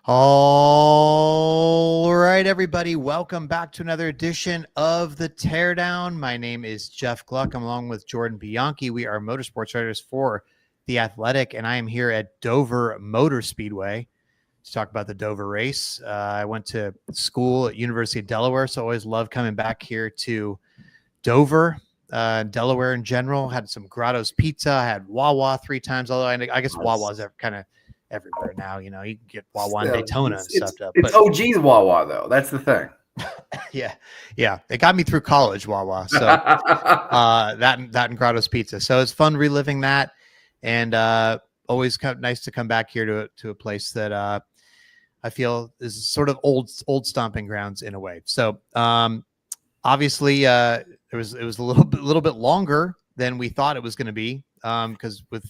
All right, everybody. Welcome back to another edition of The Teardown. My name is Jeff Gluck. I'm along with Jordan Bianchi. We are motorsports writers for The Athletic, and I am here at Dover Motor Speedway to talk about the Dover race. I went to school at University of Delaware, so I always love coming back here to Dover, Delaware in general. Had some Grotto's Pizza. I had Wawa 3 times, although I guess Wawa's kind of everywhere now. You know, you can get Wawa in Daytona and stuff. It's OG's Wawa, though. That's the thing. Yeah. It got me through college, Wawa. So that and Grotto's Pizza. So it's fun reliving that, and always nice to come back here to a place that I feel is sort of old stomping grounds in a way. So obviously it was a little bit longer than we thought it was going to be, because with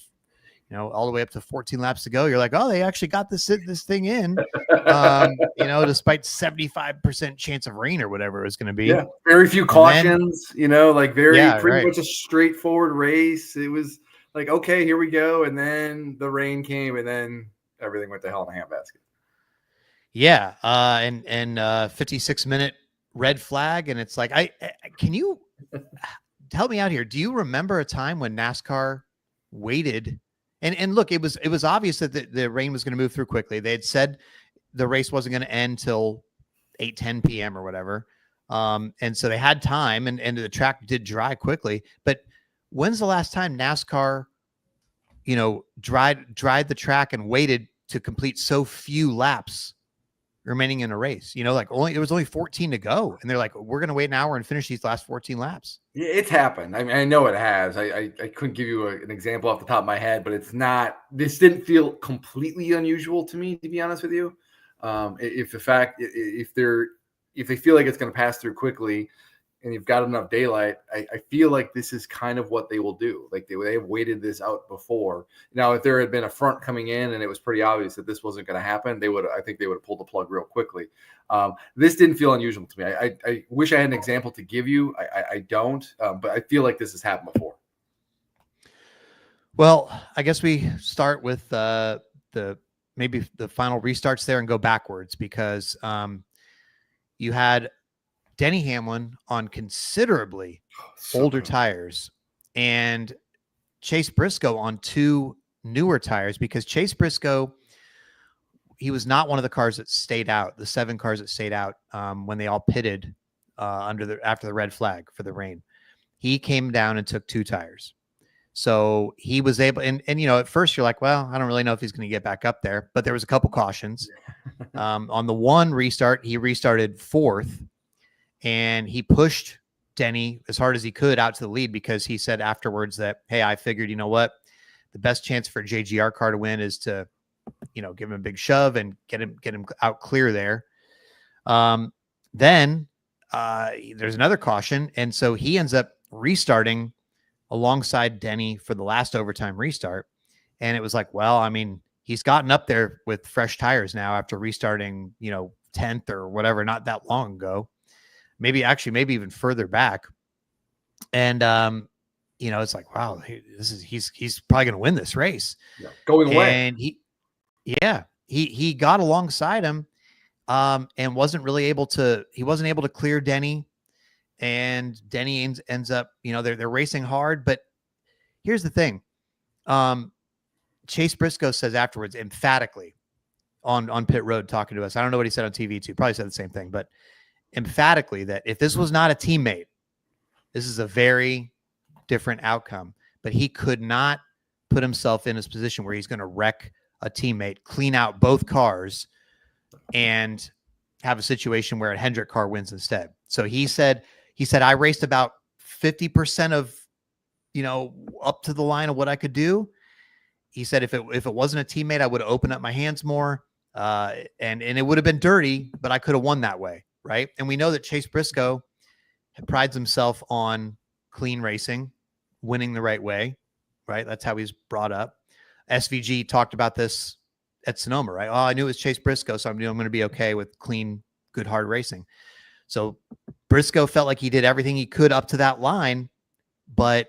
all the way up to 14 laps to go, you're like, oh, they actually got this thing in, despite 75% chance of rain or whatever it was going to be. Yeah, very few cautions, pretty much a straightforward race. It was like, okay, here we go. And then the rain came, and then everything went to hell in a handbasket. Yeah. And 56-minute red flag. And it's like, can you help me out here? Do you remember a time when NASCAR waited? And look, it was obvious that the rain was going to move through quickly. They had said the race wasn't going to end till 8:10 p.m. or whatever. And so they had time, and the track did dry quickly. But when's the last time NASCAR, dried the track and waited to complete so few laps remaining in a race? There was only 14 to go, and they're like, we're going to wait an hour and finish these last 14 laps. Yeah, it's happened. I mean, I know it has. I couldn't give you an example off the top of my head, but it's not. This didn't feel completely unusual to me, to be honest with you. If they feel like it's going to pass through quickly, and you've got enough daylight, I feel like this is kind of what they will do. Like they have waited this out before. Now, if there had been a front coming in and it was pretty obvious that this wasn't going to happen, I think they would have pulled the plug real quickly. This didn't feel unusual to me. I wish I had an example to give you. I don't, but I feel like this has happened before. Well, I guess we start with maybe the final restarts there and go backwards, because you had Denny Hamlin on considerably older tires and Chase Briscoe on 2 newer tires, because Chase Briscoe, he was not one of the cars that stayed out, the 7 cars that stayed out when they all pitted after the red flag for the rain. He came down and took 2 tires. So he was able, and at first you're like, well, I don't really know if he's going to get back up there, but there was a couple cautions. On the one restart, he restarted 4th, and he pushed Denny as hard as he could out to the lead, because he said afterwards that, hey, I figured, you know what, the best chance for a JGR car to win is to, give him a big shove and get him out clear there. Then there's another caution, and so he ends up restarting alongside Denny for the last overtime restart. And it was like, well, I mean, he's gotten up there with fresh tires now after restarting, 10th or whatever, not that long ago. Maybe even further back. And, it's like, wow, he's probably going to win this race. Yeah, going away. And he got alongside him and wasn't able to clear Denny. And Denny ends up, they're racing hard. But here's the thing. Chase Briscoe says afterwards, emphatically on pit road, talking to us. I don't know what he said on TV too. Probably said the same thing, but emphatically that if this was not a teammate, this is a very different outcome. But he could not put himself in his position where he's going to wreck a teammate, clean out both cars, and have a situation where a Hendrick car wins instead. So he said, I raced about 50% of, up to the line of what I could do. He said, if it wasn't a teammate, I would have opened up my hands more. And it would have been dirty, but I could have won that way. Right. And we know that Chase Briscoe prides himself on clean racing, winning the right way. Right. That's how he's brought up. SVG talked about this at Sonoma, right? Oh, I knew it was Chase Briscoe, so I'm going to be okay with clean, good, hard racing. So Briscoe felt like he did everything he could up to that line, but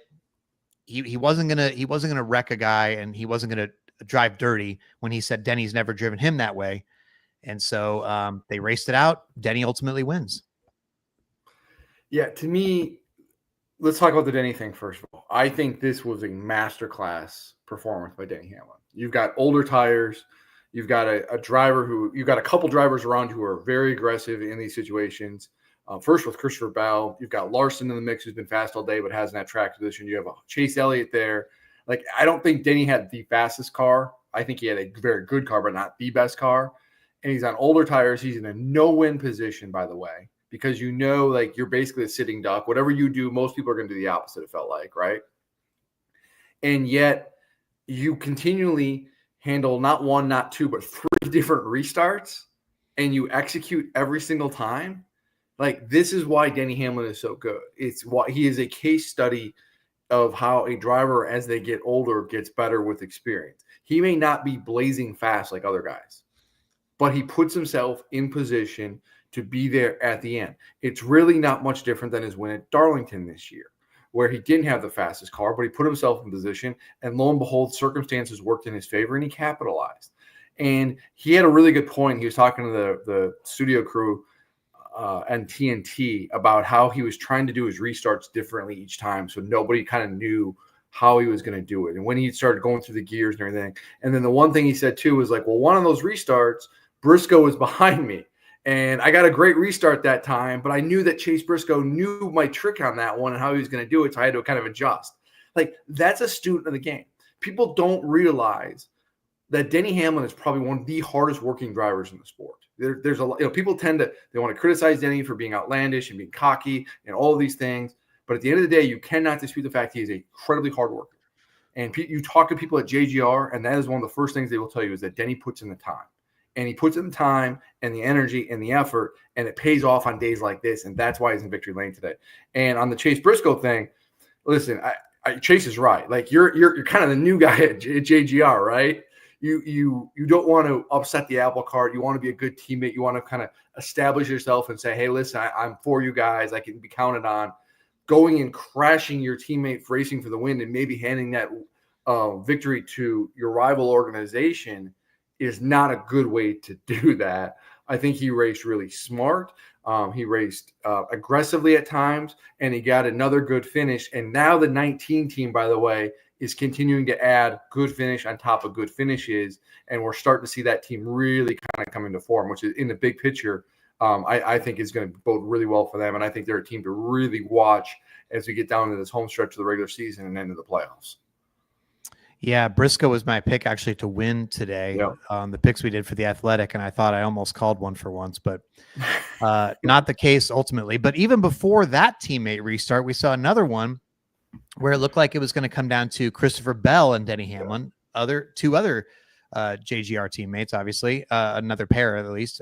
he wasn't gonna wreck a guy, and he wasn't gonna drive dirty when he said Denny's never driven him that way. And so they raced it out. Denny ultimately wins. Yeah, to me, let's talk about the Denny thing first of all. I think this was a masterclass performance by Denny Hamlin. You've got older tires. You've got you've got a couple drivers around who are very aggressive in these situations. First with Christopher Bell, you've got Larson in the mix who's been fast all day but hasn't had track position. You have a Chase Elliott there. Like, I don't think Denny had the fastest car. I think he had a very good car, but not the best car. And he's on older tires. He's in a no-win position, by the way, because like you're basically a sitting duck. Whatever you do, most people are going to do the opposite, it felt like, right? And yet you continually handle not one, not two, but 3 different restarts, and you execute every single time. Like, this is why Denny Hamlin is so good. It's why he is a case study of how a driver, as they get older, gets better with experience. He may not be blazing fast like other guys, but he puts himself in position to be there at the end. It's really not much different than his win at Darlington this year, where he didn't have the fastest car, but he put himself in position, and lo and behold, circumstances worked in his favor, and he capitalized. And he had a really good point. He was talking to the studio crew and TNT about how he was trying to do his restarts differently each time, so nobody kind of knew how he was going to do it. And when he started going through the gears and everything, and then the one thing he said too was like, well, one of those restarts, Briscoe was behind me, and I got a great restart that time, but I knew that Chase Briscoe knew my trick on that one and how he was going to do it, so I had to kind of adjust. Like, that's a student of the game. People don't realize that Denny Hamlin is probably one of the hardest working drivers in the sport. There's a lot, people tend to, they want to criticize Denny for being outlandish and being cocky and all of these things. But at the end of the day, you cannot dispute the fact he is incredibly hard worker. And you talk to people at JGR, and that is one of the first things they will tell you is that Denny puts in the time. And he puts in the time and the energy and the effort, and it pays off on days like this. And that's why he's in victory lane today. And on the Chase Briscoe thing, listen, Chase is right. Like, you're kind of the new guy at JGR, right? You don't want to upset the apple cart. You want to be a good teammate. You want to kind of establish yourself and say, hey, listen, I'm for you guys. I can be counted on. Going and crashing your teammate racing for the win and maybe handing that victory to your rival organization is not a good way to do that. I think he raced really smart. He raced aggressively at times, and he got another good finish. And now the 19 team, by the way, is continuing to add good finish on top of good finishes. And we're starting to see that team really kind of come into form, which is, in the big picture, I think is going to bode really well for them. And I think they're a team to really watch as we get down to this home stretch of the regular season and into the playoffs. Yeah, Briscoe was my pick actually to win today. Yeah. The picks we did for the Athletic, and I thought I almost called one for once, but not the case ultimately. But even before that teammate restart, we saw another one where it looked like it was going to come down to Christopher Bell and Denny Hamlin, two other JGR teammates, obviously, another pair at least.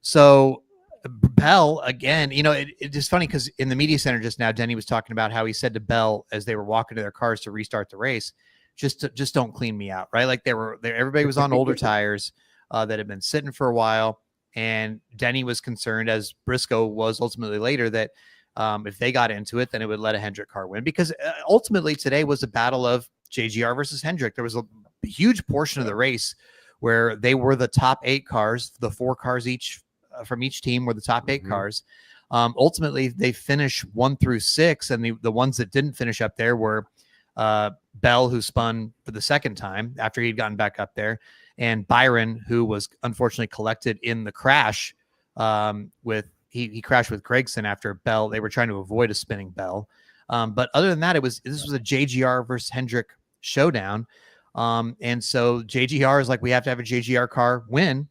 So Bell, again, it's just funny because in the media center just now, Denny was talking about how he said to Bell as they were walking to their cars to restart the race, just don't clean me out, right? Like everybody was on older tires that had been sitting for a while, and Denny was concerned, as Briscoe was ultimately later, that if they got into it, then it would let a Hendrick car win, because ultimately today was a battle of JGR versus Hendrick. There was a huge portion of the race where they were the top 8 cars, the 4 cars each from each team were the top 8 cars. Ultimately, they finished 1 through 6, and the ones that didn't finish up there were Bell, who spun for the second time after he'd gotten back up there, and Byron, who was unfortunately collected in the crash he crashed with Gregson after Bell. They were trying to avoid a spinning Bell. But other than that, this was a JGR versus Hendrick showdown. And so JGR is like, we have to have a JGR car win.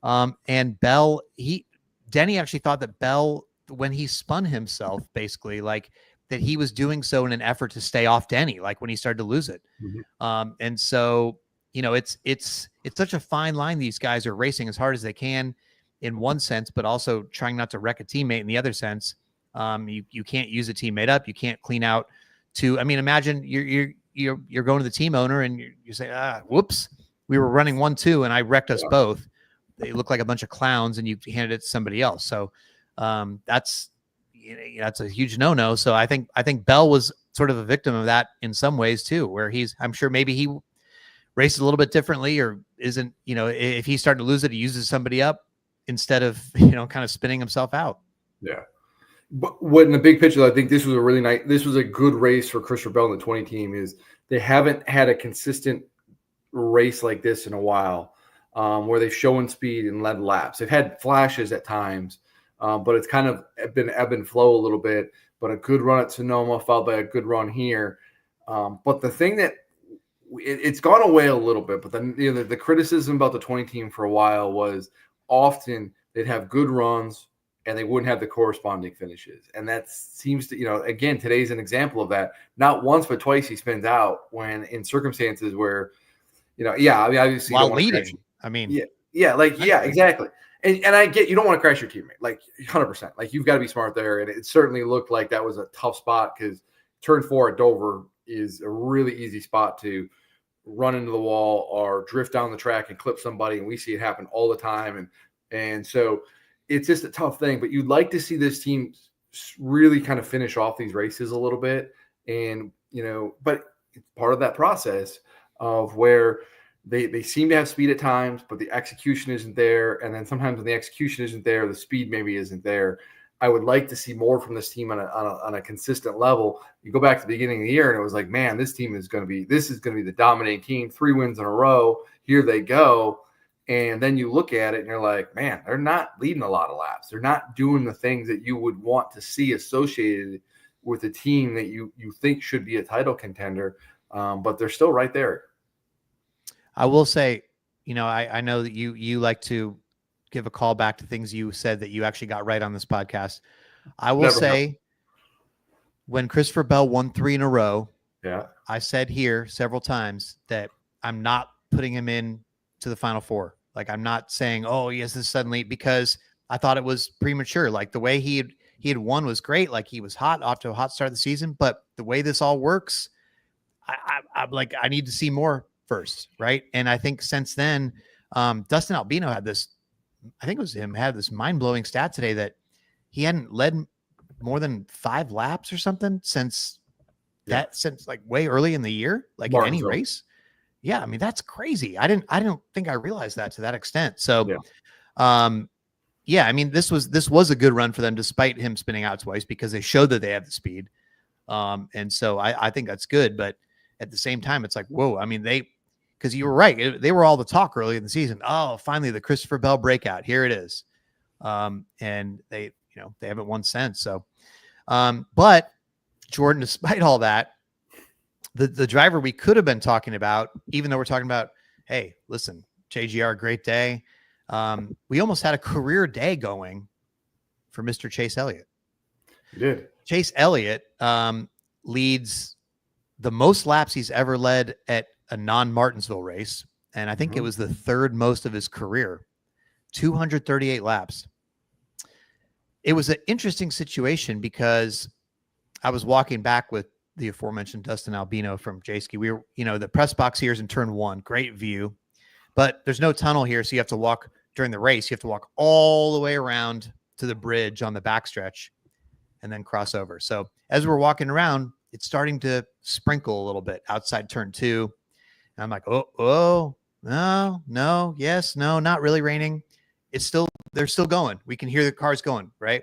And Bell, Denny actually thought that Bell, when he spun himself, basically, like, that he was doing so in an effort to stay off Denny, like when he started to lose it. And so, it's such a fine line. These guys are racing as hard as they can in one sense, but also trying not to wreck a teammate in the other sense. You can't use a teammate up. You can't clean out imagine you're going to the team owner and you say, whoops, we were running 1-2 and I wrecked us both. They look like a bunch of clowns, and you handed it to somebody else. So that's a huge no-no. So I think Bell was sort of a victim of that in some ways too, where I'm sure maybe he races a little bit differently, or isn't, if he's starting to lose it, he uses somebody up instead of, kind of spinning himself out. Yeah. But what in the big picture, I think this was a good race for Christopher Bell and the 20 team. Is they haven't had a consistent race like this in a while, where they've shown speed and led laps. They've had flashes at times, but it's kind of been ebb and flow a little bit. But a good run at Sonoma followed by a good run here. But the thing that it's gone away a little bit, but then the criticism about the 20 team for a while was often they'd have good runs and they wouldn't have the corresponding finishes. And that seems to, again, today's an example of that. Not once, but twice he spins out when in circumstances where, obviously while leading. Exactly. And I get, you don't want to crash your teammate, like 100%. Like you've got to be smart there. And it certainly looked like that was a tough spot because turn 4 at Dover is a really easy spot to run into the wall or drift down the track and clip somebody. And we see it happen all the time. And so it's just a tough thing, but you'd like to see this team really kind of finish off these races a little bit. And, but it's part of that process of where they seem to have speed at times, but the execution isn't there. And then sometimes when the execution isn't there, the speed maybe isn't there. I would like to see more from this team on a consistent level. You go back to the beginning of the year and it was like, man, this is going to be the dominating team, 3 wins in a row. Here they go. And then you look at it and you're like, man, they're not leading a lot of laps. They're not doing the things that you would want to see associated with a team that you think should be a title contender. But they're still right there. I will say, I know that you like to give a call back to things you said that you actually got right on this podcast. I will say when Christopher Bell won 3 in a row, I said here several times that I'm not putting him in to the Final 4. Like I'm not saying, oh, yes, this suddenly, because I thought it was premature. Like the way he had won was great. Like he was off to a hot start of the season, but the way this all works, I'm like, I need to see more first. Right. And I think since then, Dustin Albino had this, I think it was him, had this mind-blowing stat today that he hadn't led more than 5 laps or something since like way early in the year, like in any race. Yeah. I mean, that's crazy. I don't think I realized that to that extent. So, I mean, this was a good run for them despite him spinning out twice because they showed that they have the speed. And so I think that's good, but at the same time, it's like, whoa, I mean, because you were right. They were all the talk early in the season. Oh, finally the Christopher Bell breakout. Here it is. And they haven't won since. So, but Jordan, despite all that, the driver we could have been talking about, even though we're talking about, hey, listen, JGR, great day. We almost had a career day going for Mr. Chase Elliott. He did. Chase Elliott leads the most laps he's ever led at a non-Martinsville race. And I think it was the 3rd most of his career, 238 laps. It was an interesting situation because I was walking back with the aforementioned Dustin Albino from J-Ski. We were, the press box here is in turn 1, great view, but there's no tunnel here. So you have to walk during the race. You have to walk all the way around to the bridge on the backstretch and then cross over. So as we're walking around, it's starting to sprinkle a little bit outside turn 2. And I'm like, oh, no, yes, no, not really raining. They're still going. We can hear the cars going, right?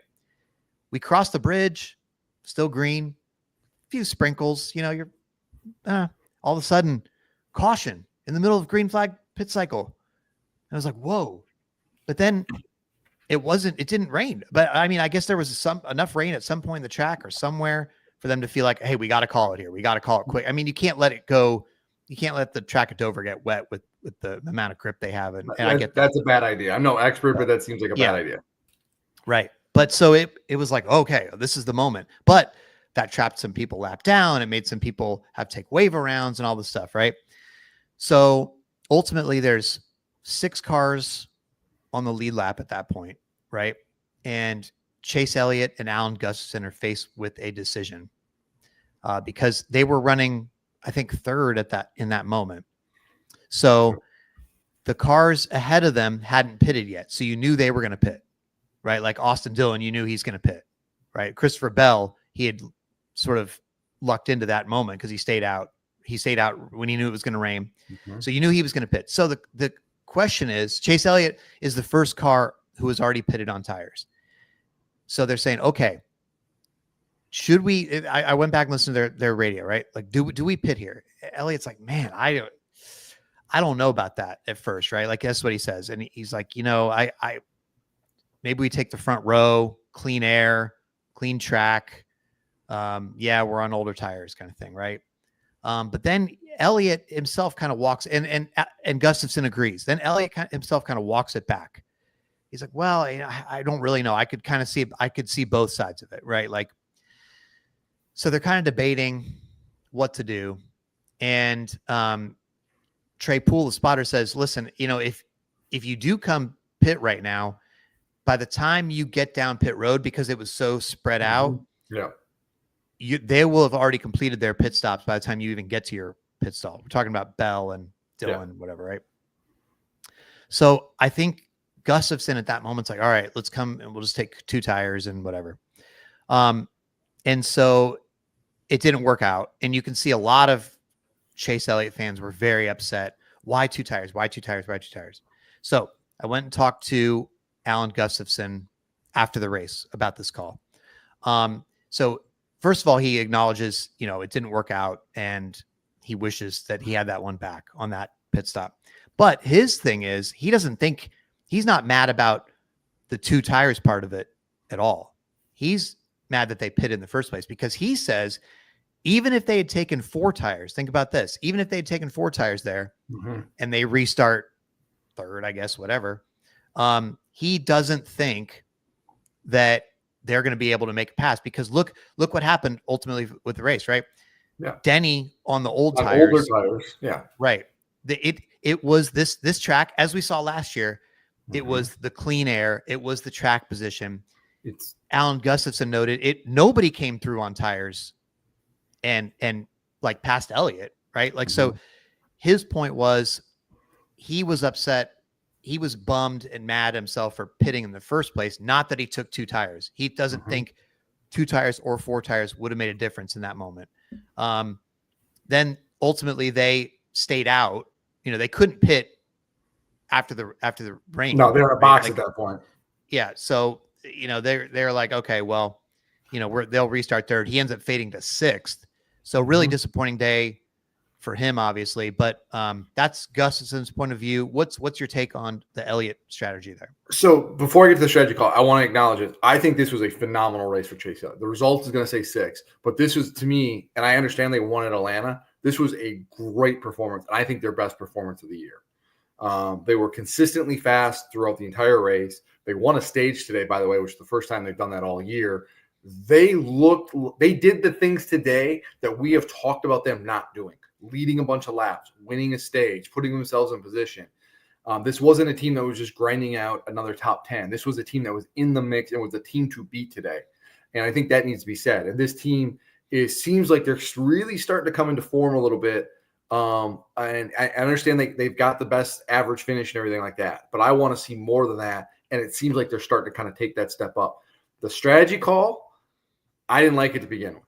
We cross the bridge, still green, few sprinkles, you're all of a sudden caution in the middle of green flag pit cycle. And I was like, whoa. But then it didn't rain. But I mean, I guess there was enough rain at some point in the track or somewhere for them to feel like, hey, we got to call it here. We got to call it quick. I mean, you can't let it go. You can't let the track at Dover get wet with the amount of grip they have. And I get that's a bad idea. I'm no expert, but that seems like a bad idea. Right. But so it was like, okay, this is the moment. But that trapped some people lap down. It made some people have to take wave arounds and all this stuff, right? So ultimately, there's 6 cars on the lead lap at that point, right? And Chase Elliott and Alan Gustafson are faced with a decision because they were running, I think, 3rd in that moment. So the cars ahead of them hadn't pitted yet, so you knew they were going to pit, right? Like Austin Dillon, you knew he's going to pit, right? Christopher Bell, he had sort of lucked into that moment because he stayed out he stayed out when he knew it was going to rain. Mm-hmm. So you knew he was going to pit. So the question is, Chase Elliott is the first car who was already pitted on tires. So they're saying, okay, should we? I went back and listened to their radio, right? Like, do we pit here? Elliott's like, man, I don't know about that at first, right? Like that's what he says, and he's like, I maybe we take the front row, clean air, clean track. Yeah, we're on older tires, kind of thing, right? But then Elliott himself kind of walks, and Gustafson agrees. Then Elliott himself kind of walks it back. He's like, well, I don't really know. I could see both sides of it, right? Like, so they're kind of debating what to do. And Trey Poole, the spotter, says, listen, if you do come pit right now, by the time you get down pit road, because it was so spread out, they will have already completed their pit stops by the time you even get to your pit stall. We're talking about Bell and Dillon, whatever, right? So I think Gustafson at that moment's like, all right, let's come and we'll just take 2 tires and whatever. And so it didn't work out. And you can see a lot of Chase Elliott fans were very upset. Why 2 tires? Why 2 tires? Why 2 tires? So I went and talked to Alan Gustafson after the race about this call. So first of all, he acknowledges, it didn't work out and he wishes that he had that one back on that pit stop. But his thing is, he's not mad about the 2 tires part of it at all. He's mad that they pit in the first place because he says, even if they had taken 4 tires, think about this, even if they had taken 4 tires there and they restart third, I guess, whatever, he doesn't think that they're going to be able to make a pass because look what happened ultimately with the race, right? Yeah. Denny on the older tires. Yeah. Right. It was this track, as we saw last year, it was the clean air. It was the track position. It's Alan Gustafson noted nobody came through on tires and like past Elliott, right? Like, so his point was he was upset. He was bummed and mad himself for pitting in the first place. Not that he took 2 tires. He doesn't think 2 tires or 4 tires would have made a difference in that moment. Then ultimately they stayed out. They couldn't pit after the rain. No, they're in a box at that point. Yeah. So, they're like, okay, well, they'll restart third. He ends up fading to 6th. So really disappointing day for him, obviously, but that's Gustafson's point of view. What's your take on the Elliott strategy there? So before I get to the strategy call, I want to acknowledge it. I think this was a phenomenal race for Chase Elliott. The result is going to say 6, but this was, to me, and I understand they won at Atlanta, this was a great performance, and I think their best performance of the year. They were consistently fast throughout the entire race. They won a stage today, by the way, which is the first time they've done that all year. They did the things today that we have talked about them not doing. Leading a bunch of laps, winning a stage, putting themselves in position. This wasn't a team that was just grinding out another top 10. This was a team that was in the mix and was a team to beat today. And I think that needs to be said. And this team seems like they're really starting to come into form a little bit. And I understand they've got the best average finish and everything like that. But I want to see more than that. And it seems like they're starting to kind of take that step up. The strategy call, I didn't like it to begin with.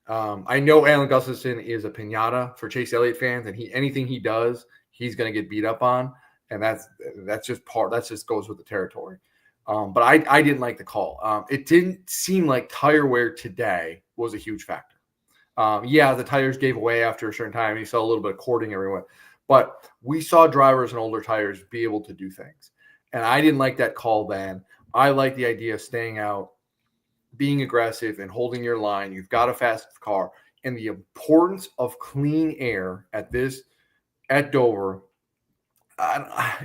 I know Alan Gustafson is a piñata for Chase Elliott fans, and anything he does, he's going to get beat up on, and that's just goes with the territory. But I didn't like the call. It didn't seem like tire wear today was a huge factor. The tires gave away after a certain time. You saw a little bit of cording everywhere, but we saw drivers in older tires be able to do things, and I didn't like that call then. I like the idea of staying out, being aggressive and holding your line. You've got a fast car, and the importance of clean air at Dover.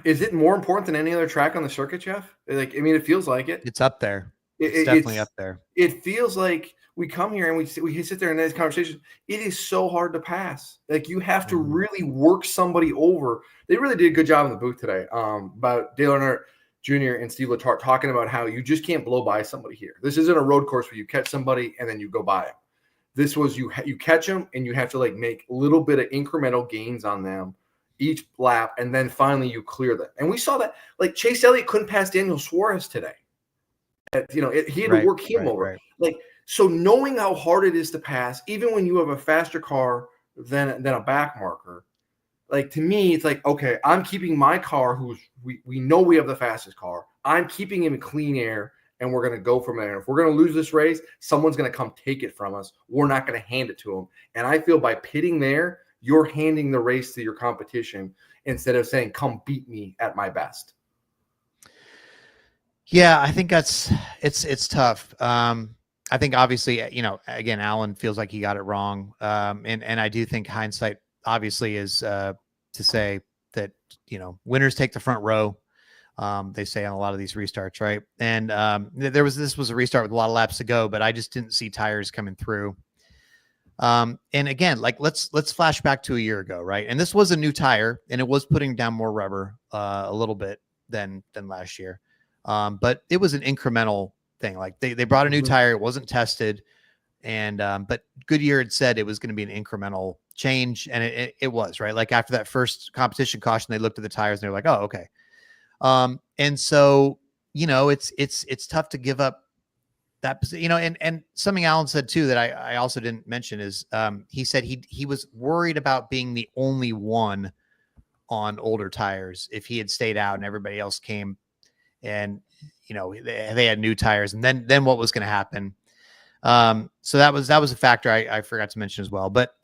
Is it more important than any other track on the circuit, Jeff? It feels like it. It's up there. It's definitely up there. It feels like we come here and we sit there in this conversation. It is so hard to pass. Like, you have to really work somebody over. They really did a good job in the booth today. About Dale Earnhardt Jr. and Steve Letarte talking about how you just can't blow by somebody here. This isn't a road course where you catch somebody and then you go by them. This was you catch them and you have to make a little bit of incremental gains on them each lap, and then finally you clear them. And we saw that Chase Elliott couldn't pass Daniel Suarez today. He had to work him over. So knowing how hard it is to pass, even when you have a faster car, than a back marker. Like, to me, it's like, okay, I'm keeping my car, we know we have the fastest car. I'm keeping him in clean air, and we're going to go from there. If we're going to lose this race, someone's going to come take it from us. We're not going to hand it to him. And I feel by pitting there, you're handing the race to your competition instead of saying, come beat me at my best. Yeah, I think it's tough. I think obviously, again, Alan feels like he got it wrong. And I do think hindsight obviously is to say that, winners take the front row. They say on a lot of these restarts, right? And this was a restart with a lot of laps to go, but I just didn't see tires coming through. And again, like let's flash back to a year ago, right? And this was a new tire, and it was putting down more rubber a little bit than last year. But it was an incremental thing. Like they brought a new tire, it wasn't tested, and but Goodyear had said it was going to be an incremental change, and it was, right? Like after that first competition caution, they looked at the tires and they're like, oh, okay. And so, it's tough to give up that, and something Alan said too, that I also didn't mention is, he said he was worried about being the only one on older tires if he had stayed out and everybody else came and, they had new tires, and then what was going to happen. So that was a factor I forgot to mention as well. But,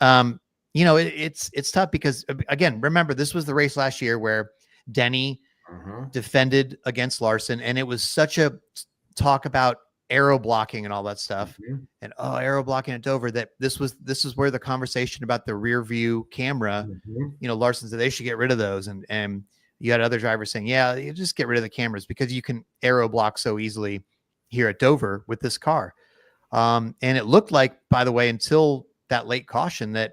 it's tough because, again, remember, this was the race last year where Denny defended against Larson, and it was such a talk about aero blocking and all that stuff, and aero blocking at Dover, that this is where the conversation about the rear view camera, Larson said they should get rid of those, and you had other drivers saying, yeah, you just get rid of the cameras because you can aero block so easily here at Dover with this car. And it looked like, by the way, until that late caution, that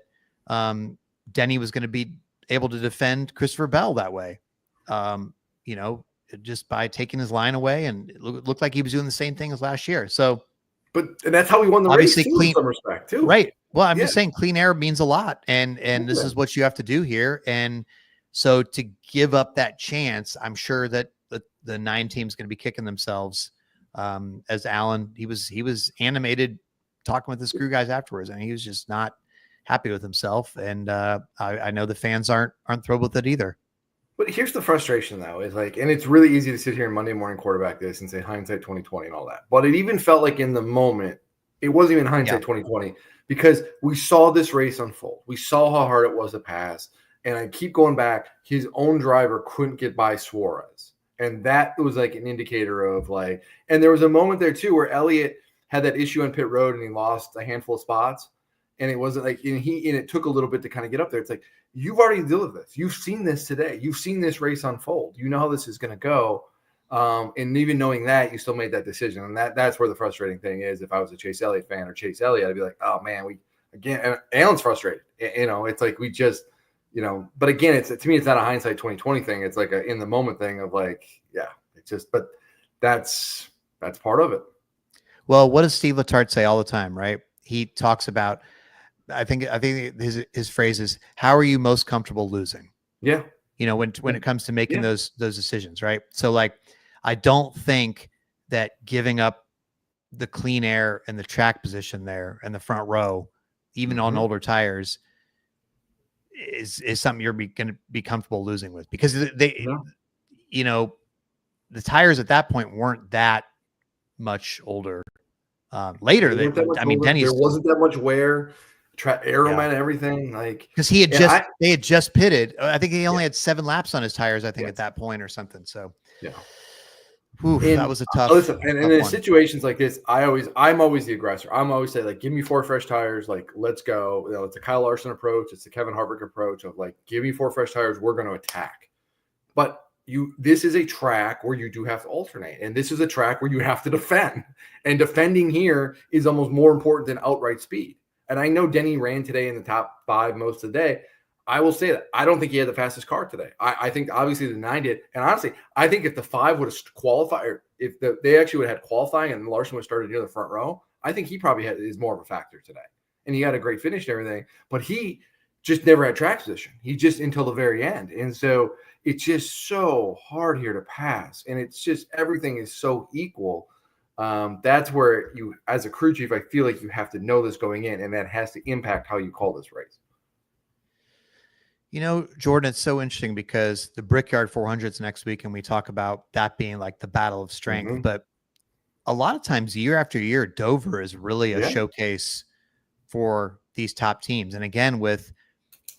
Denny was going to be able to defend Christopher Bell that way. Just by taking his line away, and it looked like he was doing the same thing as last year. So, and that's how we won the race too, in some respect too. Right. Well, I'm just saying clean air means a lot, and this is what you have to do here. And so to give up that chance, I'm sure that the 9 team's going to be kicking themselves. As Alan, he was animated talking with his crew guys afterwards, and he was just not happy with himself. And I know the fans aren't thrilled with it either. But here's the frustration, though, is like, and it's really easy to sit here and Monday morning quarterback this and say hindsight 2020 and all that. But it even felt like in the moment, it wasn't even hindsight 2020, because we saw this race unfold. We saw how hard it was to pass. And I keep going back, his own driver couldn't get by Suarez. And that was like an indicator of like, and there was a moment there too where Elliott had that issue on pit road and he lost a handful of spots. And it wasn't like, and it took a little bit to kind of get up there. It's like, you've already dealt with this. You've seen this today. You've seen this race unfold. You know how this is going to go. And even knowing that, you still made that decision. And that's where the frustrating thing is. If I was a Chase Elliott fan or Chase Elliott, I'd be like, oh man, and Alan's frustrated. It's like, we just, but again, to me, it's not a hindsight 2020 thing. It's like a in the moment thing of like, yeah, it's just, but that's part of it. Well, what does Steve Letarte say all the time, right? He talks about, I think his phrase is, how are you most comfortable losing? Yeah. When it comes to making those decisions, right? So like, I don't think that giving up the clean air and the track position there and the front row, even on older tires, is something you're going to be comfortable losing with, because the tires at that point weren't that much older. Later, Denny's, there wasn't that much wear. Aeroman and everything, like, because they had just pitted. I think he only had 7 laps on his tires, I think, at that point or something. So that was a tough. Listen, and in situations like this, I'm always the aggressor. I'm always say, like, give me 4 fresh tires, like, let's go. It's a Kyle Larson approach, it's the Kevin Harvick approach of like, give me 4 fresh tires, we're going to attack. But this is a track where you do have to alternate, and this is a track where you have to defend, and defending here is almost more important than outright speed. And I know Denny ran today in the top 5 most of the day. I will say that I don't think he had the fastest car today. I think obviously the 9 did. And honestly, I think if the 5 would have qualified, or if they actually would have had qualifying and Larson would have started near the front row, I think he probably is more of a factor today. And he had a great finish and everything, but he just never had track position. He just until the very end. And so it's just so hard here to pass. And it's just, everything is so equal. That's where you, as a crew chief, I feel like you have to know this going in, and that has to impact how you call this race. Jordan, it's so interesting because the Brickyard 400s next week, and we talk about that being like the battle of strength. Mhm. But a lot of times, year after year, Dover is really a Yeah. showcase for these top teams. And again, with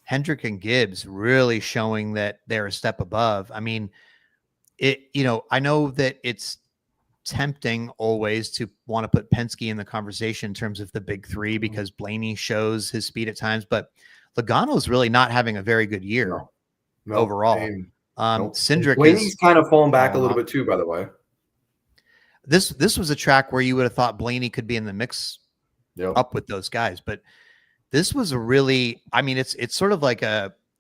Hendrick and Gibbs really showing that they're a step above. I mean, I know that it's tempting always to want to put Penske in the conversation in terms of the big three because Blaney shows his speed at times, but Logano's really not having a very good year No. overall. And, Cindric Blaney's is kind of fallen back a falling little off. bit too, by the way. This was a track where you would have thought Blaney could be in the mix up with those guys, but this was a really, I mean, it's sort of like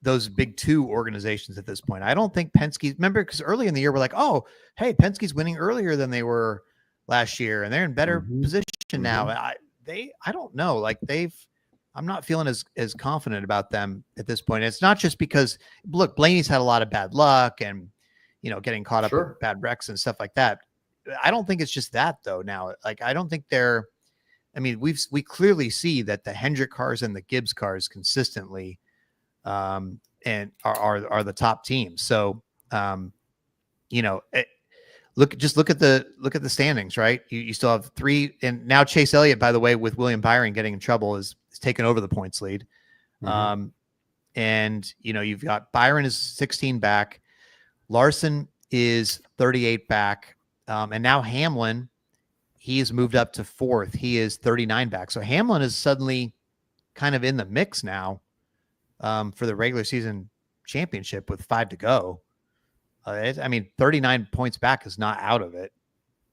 those big two organizations at this point. I don't think Penske, remember, because early in the year we're like, oh, hey, Penske's winning earlier than they were last year, and they're in better position now. I don't know, like I'm not feeling as confident about them at this point. It's not just because, look, Blaney's had a lot of bad luck and getting caught up in bad wrecks and stuff like that. I don't think it's just that though. Now, like I don't think they're. I mean, we clearly see that the Hendrick cars and the Gibbs cars consistently and are the top teams. So, look at the standings, right? You still have three, and now Chase Elliott, by the way, with William Byron getting in trouble, is taken over the points lead. And you've got Byron is 16 back, Larson is 38 back, and now Hamlin. He has moved up to fourth. He is 39 back. So Hamlin is suddenly kind of in the mix now for the regular season championship with 5 to go. 39 points back is not out of it.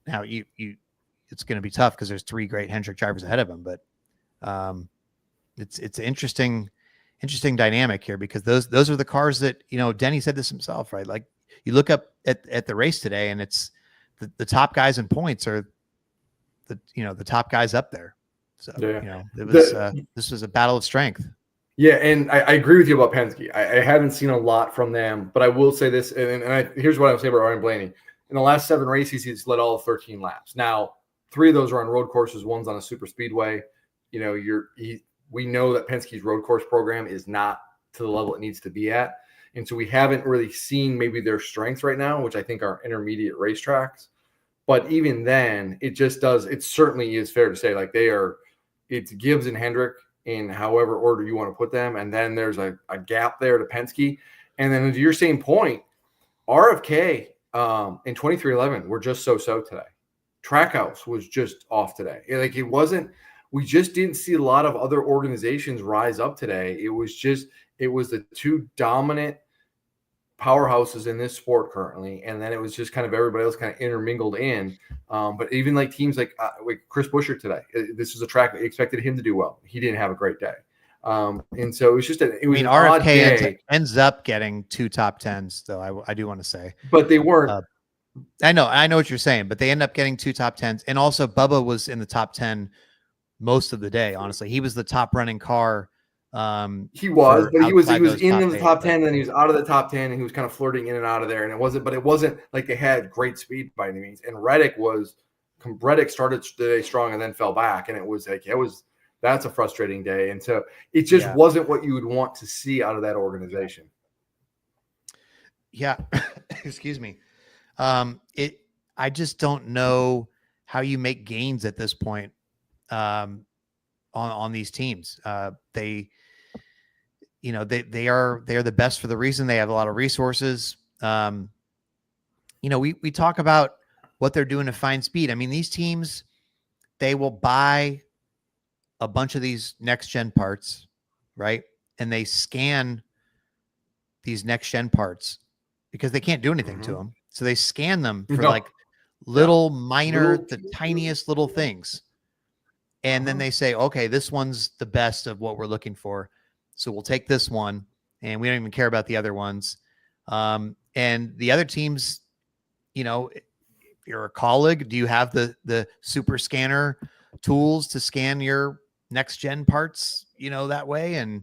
Now it's going to be tough because there's 3 great Hendrick drivers ahead of him, but it's an interesting dynamic here because those are the cars that, Denny said this himself, right? Like you look up at the race today and it's the top guys in points are the top guys up there. So, it was, this was a battle of strength. Yeah. And I agree with you about Penske. I haven't seen a lot from them, but I will say this. Here's what I'm saying about Ryan Blaney. In the last 7 races, he's led all 13 laps. Now, 3 of those are on road courses. One's on a super speedway. We know that Penske's road course program is not to the level it needs to be at. And so we haven't really seen maybe their strengths right now, which I think are intermediate racetracks. But even then, it certainly is fair to say, like it's Gibbs and Hendrick in however order you want to put them. And then there's a gap there to Penske. And then to your same point, RFK in 2311 were just so today. Trackhouse was just off today. We just didn't see a lot of other organizations rise up today. It was the 2 dominant powerhouses in this sport currently, and then it was just kind of everybody else kind of intermingled in. But even like teams like Chris Buescher today, this was a track that expected him to do well. He didn't have a great day, and so it was just RFK ends up getting 2 top 10s, though. I do want to say, but they weren't. I know what you're saying, but they end up getting 2 top 10s, and also Bubba was in the top 10 most of the day. Honestly, he was the top running car. He was in the top 10, and then he was out of the top 10, and he was kind of flirting in and out of there. And it wasn't like they had great speed by any means. And Reddick started the day strong and then fell back, and that's a frustrating day. And so it just wasn't what you would want to see out of that organization. Yeah, excuse me. I just don't know how you make gains at this point on these teams. They are the best for the reason they have a lot of resources. We talk about what they're doing to find speed. I mean, these teams, they will buy a bunch of these next gen parts, right? And they scan these next gen parts because they can't do anything to them. So they scan them for the tiniest little things. And then they say, okay, this one's the best of what we're looking for. So we'll take this one, and we don't even care about the other ones. And the other teams, if you're a colleague, do you have the super scanner tools to scan your next gen parts, that way? And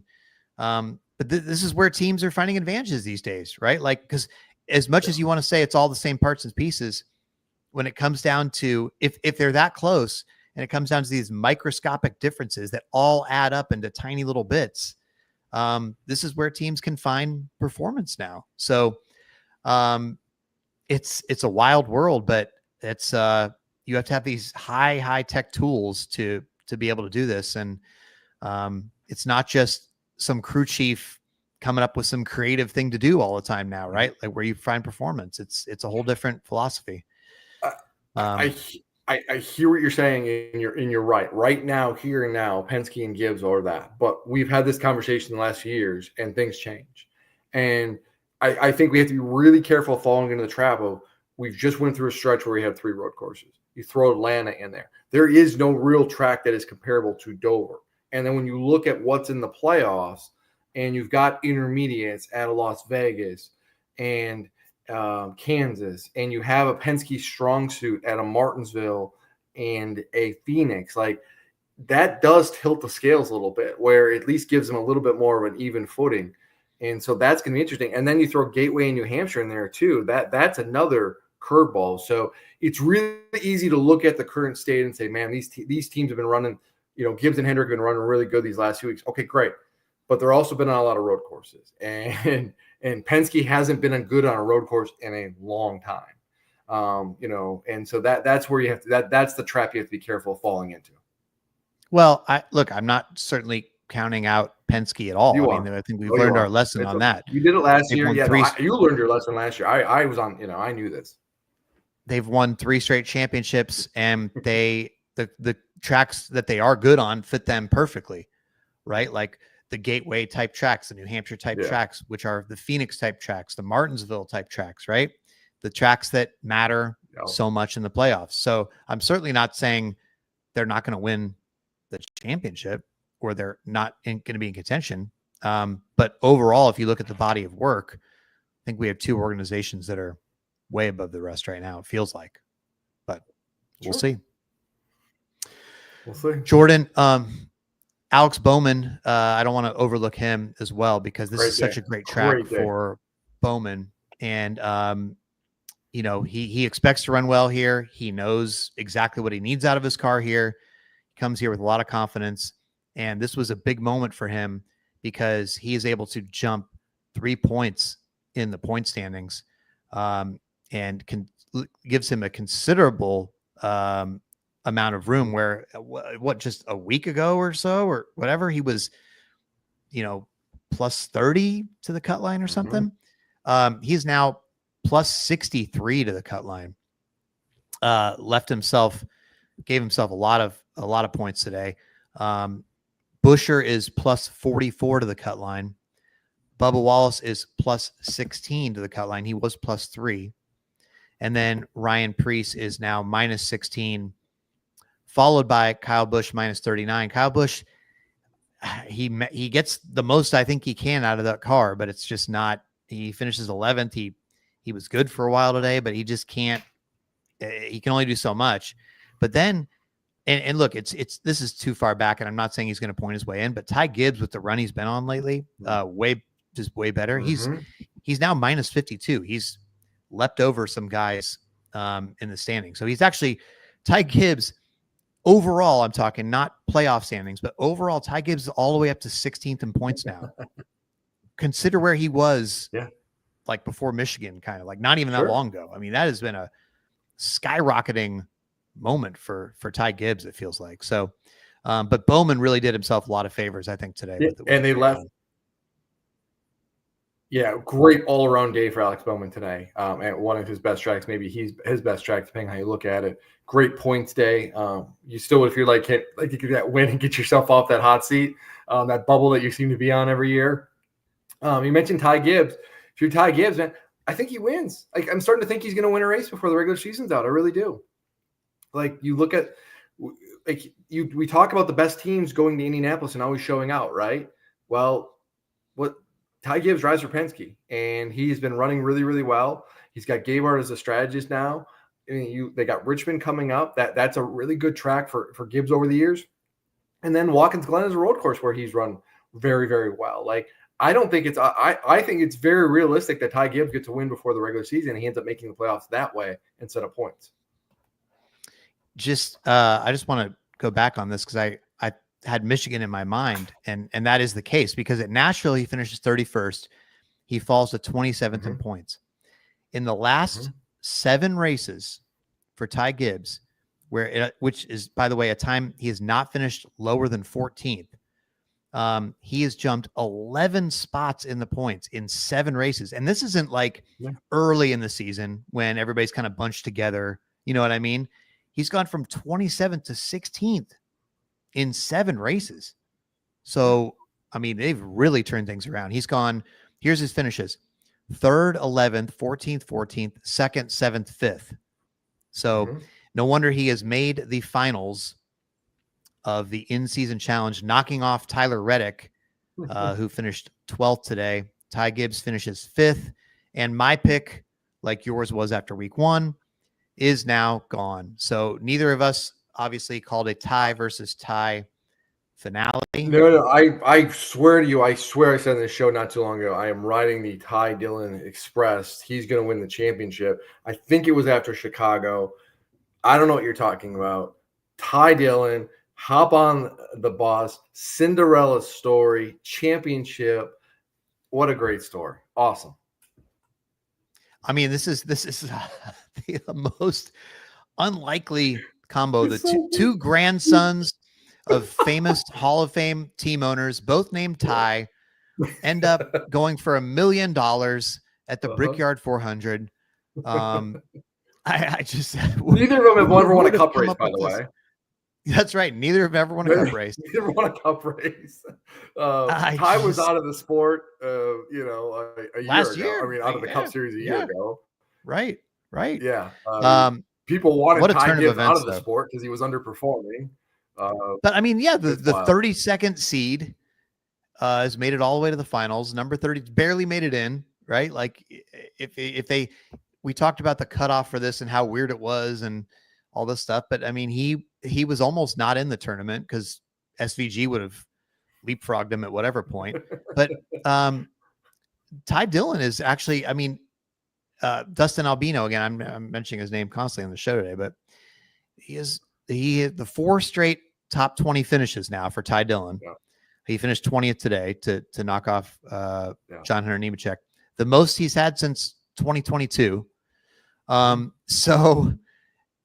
but this is where teams are finding advantages these days, right? Like, because as much as you want to say it's all the same parts and pieces, when it comes down to if they're that close and it comes down to these microscopic differences that all add up into tiny little bits, this is where teams can find performance now. So it's a wild world, but it's you have to have these high tech tools to be able to do this. And it's not just some crew chief coming up with some creative thing to do all the time now, right? Like where you find performance. It's a whole different philosophy. I hear what you're saying, and you're right. Right now, here and now, Penske and Gibbs are that. But we've had this conversation in the last few years, and things change. And I think we have to be really careful falling into the trap of we've just went through a stretch where we had 3 road courses. You throw Atlanta in there. There is no real track that is comparable to Dover. And then when you look at what's in the playoffs, and you've got intermediates at a Las Vegas and Kansas, and you have a Penske strong suit at a Martinsville and a Phoenix, like that does tilt the scales a little bit, where it at least gives them a little bit more of an even footing. And so that's going to be interesting. And then you throw Gateway and New Hampshire in there too. That's another curveball. So it's really easy to look at the current state and say, man, these teams have been running, Gibbs and Hendrick have been running really good these last few weeks. Okay, great. But they're also been on a lot of road courses. And Penske hasn't been good on a road course in a long time. And so that's where you have to, that's the trap you have to be careful of falling into. Well, I'm not certainly counting out Penske at all. I think we've learned our lesson on that. You did it last year. Yeah, you learned your lesson last year. I was on, I knew this. They've won 3 straight championships, and the tracks that they are good on fit them perfectly, right? Like the Gateway type tracks, the New Hampshire type tracks, which are the Phoenix type tracks, the Martinsville type tracks, right? The tracks that matter so much in the playoffs. So I'm certainly not saying they're not going to win the championship or they're not going to be in contention. But overall, if you look at the body of work, I think we have 2 organizations that are way above the rest right now. It feels like, but we'll see. We'll see. Jordan, Alex Bowman, I don't want to overlook him as well, because this is such a great track for Bowman. And, he expects to run well here. He knows exactly what he needs out of his car here. He comes here with a lot of confidence. And this was a big moment for him because he is able to jump 3 points in the point standings, and gives him a considerable amount of room, where just a week ago or so or whatever, he was, plus 30 to the cut line or something. He's now plus 63 to the cut line. Gave himself a lot of points today. Busher is plus 44 to the cut line. Bubba Wallace is plus 16 to the cut line. He was plus 3. And then Ryan Preece is now minus 16, followed by Kyle Busch minus 39. Kyle Busch, he gets the most I think he can out of that car, but it's just not. He finishes 11th. He was good for a while today, but he just can't. He can only do so much. But then, and look, this is too far back, and I'm not saying he's going to point his way in, but Ty Gibbs, with the run he's been on lately, way better. He's now minus 52. He's leapt over some guys in the standings. So he's actually, Ty Gibbs, overall, I'm talking not playoff standings, but overall, Ty Gibbs is all the way up to 16th in points now. Consider where he was like before Michigan, kind of like not even that long ago. I mean, that has been a skyrocketing moment for Ty Gibbs, it feels like. So, but Bowman really did himself a lot of favors, I think, today. And they left. Yeah, great all-around day for Alex Bowman today. At one of his best tracks, maybe his best track, depending how you look at it. Great points day. You still, if you're like you get that win and get yourself off that hot seat, that bubble that you seem to be on every year. You mentioned Ty Gibbs. If you're Ty Gibbs, man, I think he wins. Like, I'm starting to think he's going to win a race before the regular season's out. I really do. Like, you look at, we talk about the best teams going to Indianapolis and always showing out, right? Well, Ty Gibbs drives for Penske, and he's been running really, really well. He's got Gabart as a strategist now. They got Richmond coming up. That's a really good track for Gibbs over the years. And then Watkins Glen is a road course where he's run very, very well. Like, I don't think I think it's very realistic that Ty Gibbs gets to win before the regular season, and he ends up making the playoffs that way instead of points. I just want to go back on this, because had Michigan in my mind, and that is the case because at Nashville he finishes 31st. He falls to 27th in points. In the last 7 races for Ty Gibbs, which is, by the way, a time he has not finished lower than 14th. He has jumped 11 spots in the points in 7 races. And this isn't like early in the season when everybody's kind of bunched together. You know what I mean? He's gone from 27th to 16th in 7 races. So, I mean, they've really turned things around. He's gone, here's his finishes: 3rd, 11th, 14th, 14th, 2nd, 7th, 5th. So no wonder he has made the finals of the in-season challenge, knocking off Tyler Reddick, who finished 12th today. Ty Gibbs finishes 5th. And my pick, like yours was after week 1, is now gone. So neither of us obviously called a Ty versus Ty finale. No, I swear to you, I swear I said in the show not too long ago, I am riding the Ty Dillon Express. He's going to win the championship. I think it was after Chicago. I don't know what you're talking about. Ty Dillon, hop on the bus, Cinderella story, championship. What a great story. Awesome. I mean, this is the most unlikely combo. The two grandsons of famous Hall of Fame team owners, both named Ty, end up going for $1 million at the Brickyard 400. I just neither of them have ever won a cup race, by the way. That's right. Neither have ever won a cup race. Neither won a cup race. Ty was out of the sport, a last year ago. I mean, out of the Cup Series a year ago. Right. Yeah. People wanted Ty Gibbs out of the sport because he was underperforming. But I mean, the 32nd seed has made it all the way to the finals. Number 30 barely made it in, right? Like we talked about the cutoff for this and how weird it was and all this stuff. But I mean, he was almost not in the tournament because SVG would have leapfrogged him at whatever point. But Ty Dillon is actually, I mean, Dustin Albino, again, I'm mentioning his name constantly on the show today, but he had the 4 straight top 20 finishes now for Ty Dillon. Yeah. He finished 20th today to knock off John Hunter Nemechek, the most he's had since 2022. So,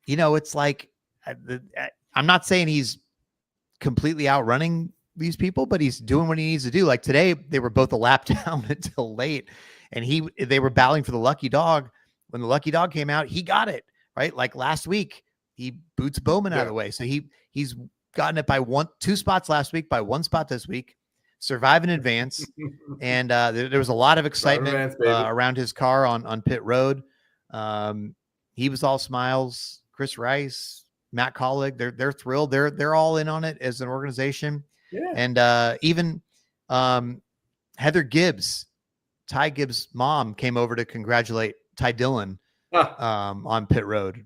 it's like, I'm not saying he's completely outrunning these people, but he's doing what he needs to do. Like today, they were both a lap down until late, and they were battling for the lucky dog. When the lucky dog came out, he got it, right? Like last week, he boots Bowman out of the way. So he's gotten it by 2 spots last week, by 1 spot this week, survive in advance. And there was a lot of excitement around his car on pit road. He was all smiles. Chris Rice, Matt Collig, they're thrilled. They're all in on it as an organization. Yeah. And even Heather Gibbs, Ty Gibbs' mom, came over to congratulate Ty Dillon on pit road.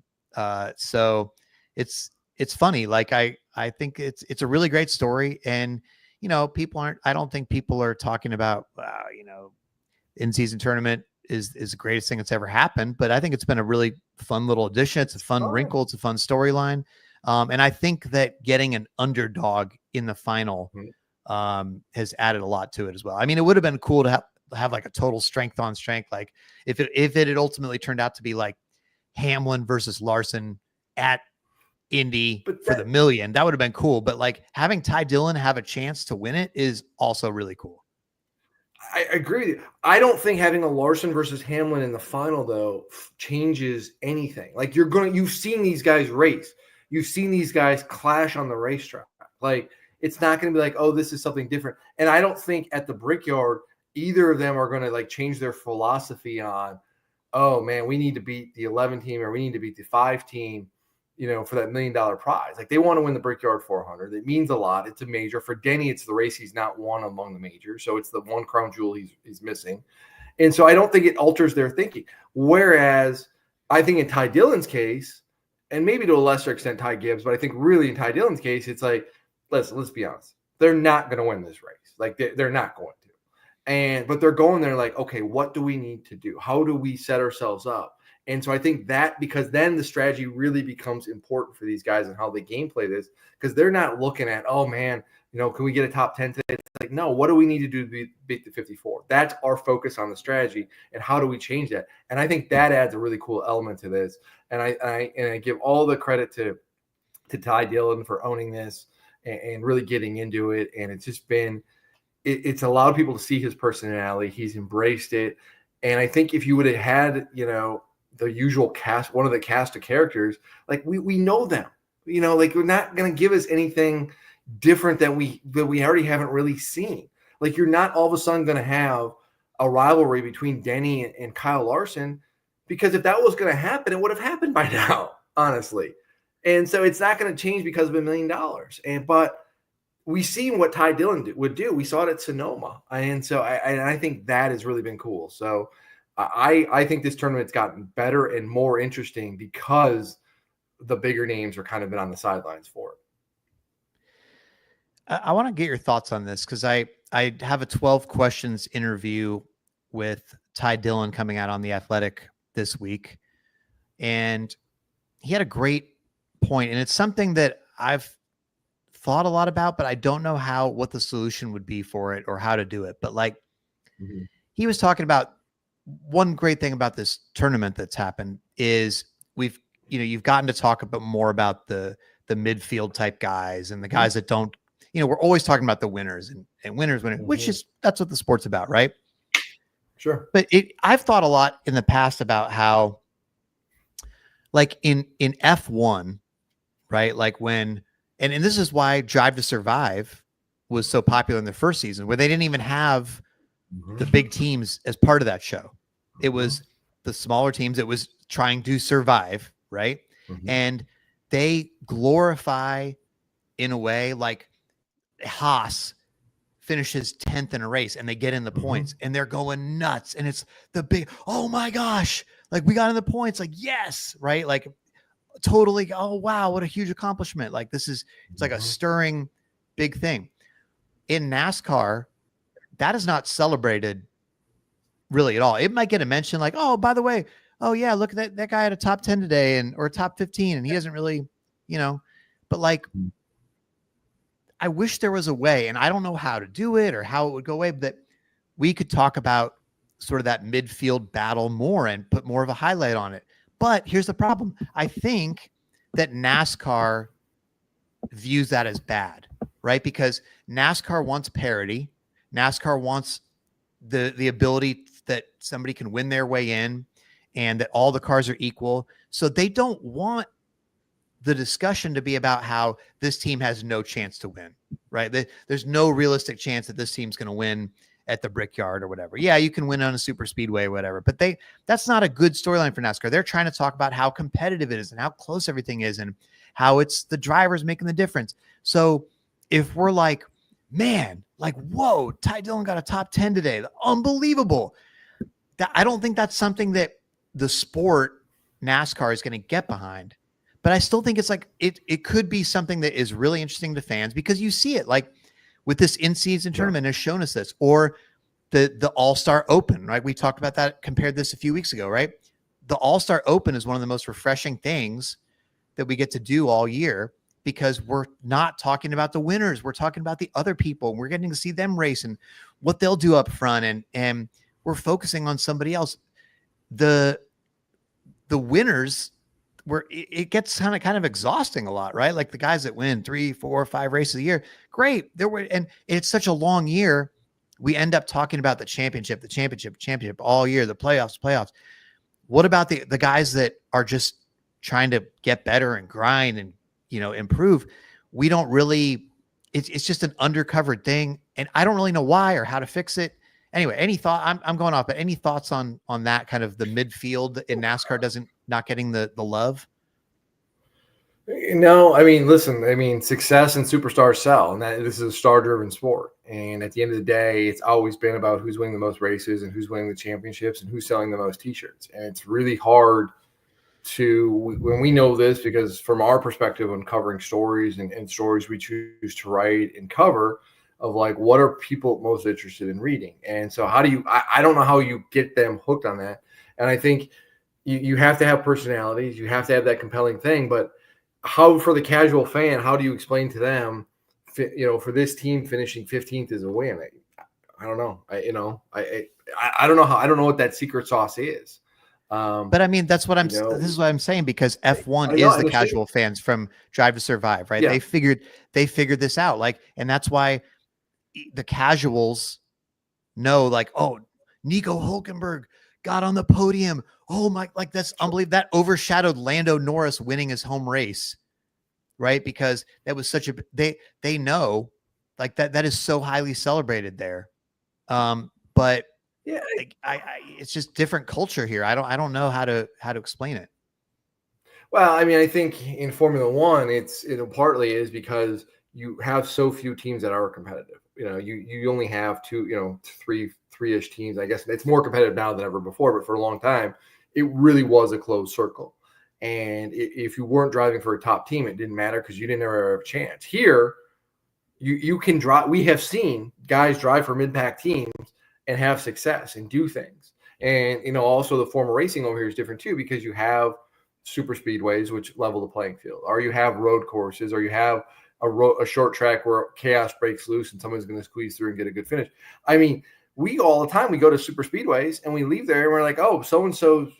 So it's funny. Like I think it's a really great story. And, I don't think people are talking about, in-season tournament is the greatest thing that's ever happened, but I think it's been a really fun little addition. It's a fun wrinkle. It's a fun storyline. And I think that getting an underdog in the final has added a lot to it as well. I mean, it would have been cool to have like a total strength on strength. Like if it had ultimately turned out to be like Hamlin versus Larson at Indy for the $1 million, that would have been cool. But like having Ty Dillon have a chance to win it is also really cool. I agree with you. I don't think having a Larson versus Hamlin in the final, though, changes anything. Like you've seen these guys race. You've seen these guys clash on the racetrack. Like it's not going to be like, oh, this is something different. And I don't think at the Brickyard, either of them are going to like change their philosophy on, oh man, we need to beat the 11 team or we need to beat the 5 team, for that $1 million prize. Like they want to win the Brickyard 400. It means a lot. It's a major. For Denny, it's the race he's not won among the majors. So it's the one crown jewel he's missing. And so I don't think it alters their thinking. Whereas I think in Ty Dillon's case, and maybe to a lesser extent Ty Gibbs, but I think really in Ty Dillon's case, it's like, let's be honest. They're not going to win this race. Like they're not going to. But they're going there like, okay, what do we need to do? How do we set ourselves up? And so I think that because then the strategy really becomes important for these guys and how they gameplay this, because they're not looking at, oh man, Can we get a top 10 today? It's like, no, what do we need to do to beat the 54? That's our focus on the strategy, and how do we change that? And I think that adds a really cool element to this. And I give all the credit to Ty Dillon for owning this and really getting into it. And it's just been, it's allowed people to see his personality. He's embraced it. And I think if you would have had, the usual cast, one of the cast of characters, like we know them, like we're not going to give us anything different that we already haven't really seen. Like, you're not all of a sudden going to have a rivalry between Denny and Kyle Larson, because if that was going to happen, it would have happened by now, honestly. And so it's not going to change because of $1 million. But we seen what Ty Dillon would do. We saw it at Sonoma. And so I think that has really been cool. So I think this tournament's gotten better and more interesting because the bigger names are kind of been on the sidelines for it. I want to get your thoughts on this, because I have a 12 questions interview with Ty Dillon coming out on The Athletic this week. And he had a great point, and it's something that I've thought a lot about, but I don't know what the solution would be for it or how to do it. But he was talking about one great thing about this tournament that's happened is you've gotten to talk about more about the midfield type guys and the guys that don't, we're always talking about the winners and winners winning, which is, that's what the sport's about, right? Sure. But I've thought a lot in the past about how, like in F1, right? Like when, and this is why Drive to Survive was so popular in the first season, where they didn't even have the big teams as part of that show. It was the smaller teams. It was trying to survive, right? And they glorify, in a way, like Haas finishes 10th in a race and they get in the points and they're going nuts. And it's the big, oh my gosh, like we got in the points, like, yes, right? Like totally, oh wow, what a huge accomplishment. Like it's like a stirring big thing. In NASCAR, that is not celebrated really at all. It might get a mention like, oh, by the way, oh yeah, look at that guy had a top 10 today or a top 15, and he doesn't really, but like, I wish there was a way, and I don't know how to do it or how it would go away, but that we could talk about sort of that midfield battle more and put more of a highlight on it. But here's the problem. I think that NASCAR views that as bad, right? Because NASCAR wants parity. NASCAR wants the ability that somebody can win their way in and that all the cars are equal. So they don't want the discussion to be about how this team has no chance to win, right? There's no realistic chance that this team's going to win at the Brickyard or whatever. Yeah, you can win on a super speedway or whatever, but that's not a good storyline for NASCAR. They're trying to talk about how competitive it is and how close everything is and how it's the drivers making the difference. So if we're like, man, like, whoa, Ty Dillon got a top 10 today, unbelievable. I don't think that's something that the sport NASCAR is going to get behind. But I still think it's like it could be something that is really interesting to fans, because you see it like with this in-season tournament has shown us this, or the All-Star Open, right? We talked about that, compared this a few weeks ago, right? The All-Star Open is one of the most refreshing things that we get to do all year, because we're not talking about the winners. We're talking about the other people. We're getting to see them race and what they'll do up front. And we're focusing on somebody else. The winners, where it gets kind of exhausting a lot, right? Like the guys that win 3, 4, 5 races a year, great. And it's such a long year. We end up talking about the championship all year, the playoffs. What about the guys that are just trying to get better and grind and, improve? We don't really, it's just an undercovered thing. And I don't really know why or how to fix it. Anyway, any thought? I'm going off, but any thoughts on that kind of the midfield in NASCAR not getting the love? No, listen, success and superstars sell, and this is a star-driven sport. And at the end of the day, it's always been about who's winning the most races and who's winning the championships and who's selling the most T-shirts. And it's really hard when we know this, because from our perspective on covering stories and stories we choose to write and cover, of like, what are people most interested in reading? And so how do you, I don't know how you get them hooked on that. And I think you have to have personalities, you have to have that compelling thing, but how, for the casual fan, how do you explain to them for this team finishing 15th is a win. I don't know. I don't know I don't know what that secret sauce is. But I mean, that's what this is what I'm saying, because F1 is the casual fans from Drive to Survive, right? Yeah. They figured this out. Like, and that's why the casuals know, like, oh, Nico Hülkenberg got on the podium. Oh my, like, that's unbelievable. That overshadowed Lando Norris winning his home race, right? Because that was such a, they know, like, that is so highly celebrated there. But yeah, it's just different culture here. I don't know how to explain it. Well, I mean, I think in Formula One, it partly is because you have so few teams that are competitive. You only have three-ish teams. I guess it's more competitive now than ever before, but for a long time, it really was a closed circle. And if you weren't driving for a top team, it didn't matter because you didn't ever have a chance. Here, you can drive. We have seen guys drive for mid-pack teams and have success and do things. And, also the form of racing over here is different too, because you have super speedways, which level the playing field, or you have road courses, or you have a short track where chaos breaks loose and someone's going to squeeze through and get a good finish. I mean, we all the time, we go to super speedways and we leave there and we're like, oh, so-and-so,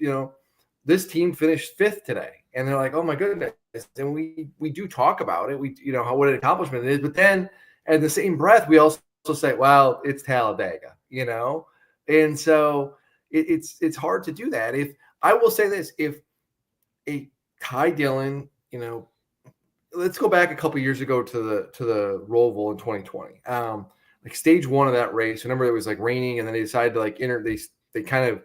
this team finished 5th today. And they're like, oh my goodness. And we do talk about it. What an accomplishment it is. But then at the same breath, we also say, well, it's Talladega, And so it's hard to do that. If I will say this, if a Ty Dillon, let's go back a couple years ago to the Roval in 2020. Like stage 1 of that race, remember it was like raining, and then they decided to they kind of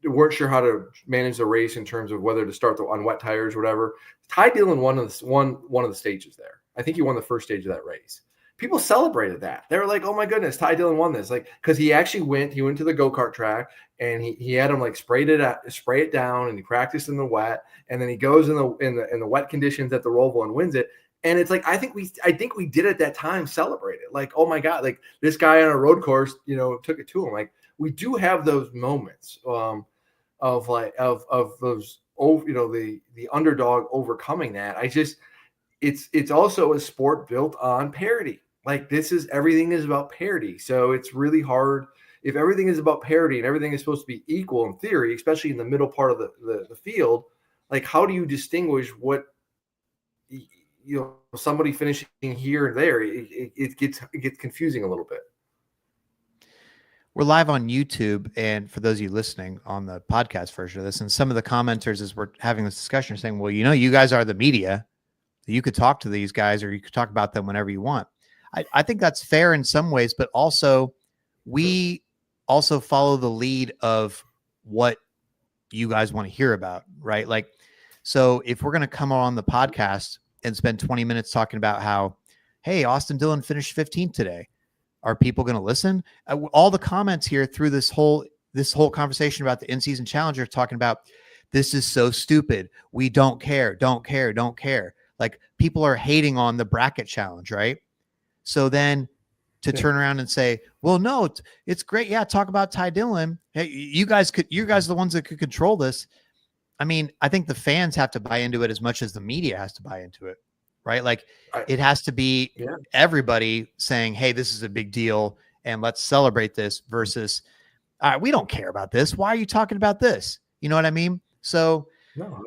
weren't sure how to manage the race in terms of whether to start on wet tires or whatever. Ty Dillon won one of the stages there. I think he won the first stage of that race. People celebrated that. They were like, oh my goodness, Ty Dillon won this. Like, because he actually went to the go-kart track and he had him like spray it down, and he practiced in the wet, and then he goes in the wet conditions at the Roval and wins it. And it's like, I think we did at that time celebrate it. Like, oh my God, like this guy on a road course, took it to him. Like, we do have those moments of those, the underdog overcoming that. It's also a sport built on parity. Like, everything is about parity. So it's really hard if everything is about parity and everything is supposed to be equal in theory, especially in the middle part of the field. Like, how do you distinguish what, somebody finishing here and there? It gets confusing a little bit. We're live on YouTube, and for those of you listening on the podcast version of this, and some of the commenters as we're having this discussion are saying, well, you guys are the media. You could talk to these guys, or you could talk about them whenever you want. I think that's fair in some ways, but also we also follow the lead of what you guys want to hear about, right? Like, so if we're going to come on the podcast and spend 20 minutes talking about how, hey, Austin Dillon finished 15th today, are people going to listen? All the comments here through this whole conversation about the in-season challenger talking about, this is so stupid. We don't care. Like, people are hating on the bracket challenge, right? So then to turn around and say, well, no, it's great. Yeah, talk about Ty Dillon. Hey, you guys are the ones that could control this. I mean, I think the fans have to buy into it as much as the media has to buy into it, right? Like, it has to be everybody saying, hey, this is a big deal and let's celebrate this, versus, all right, we don't care about this. Why are you talking about this? You know what I mean? So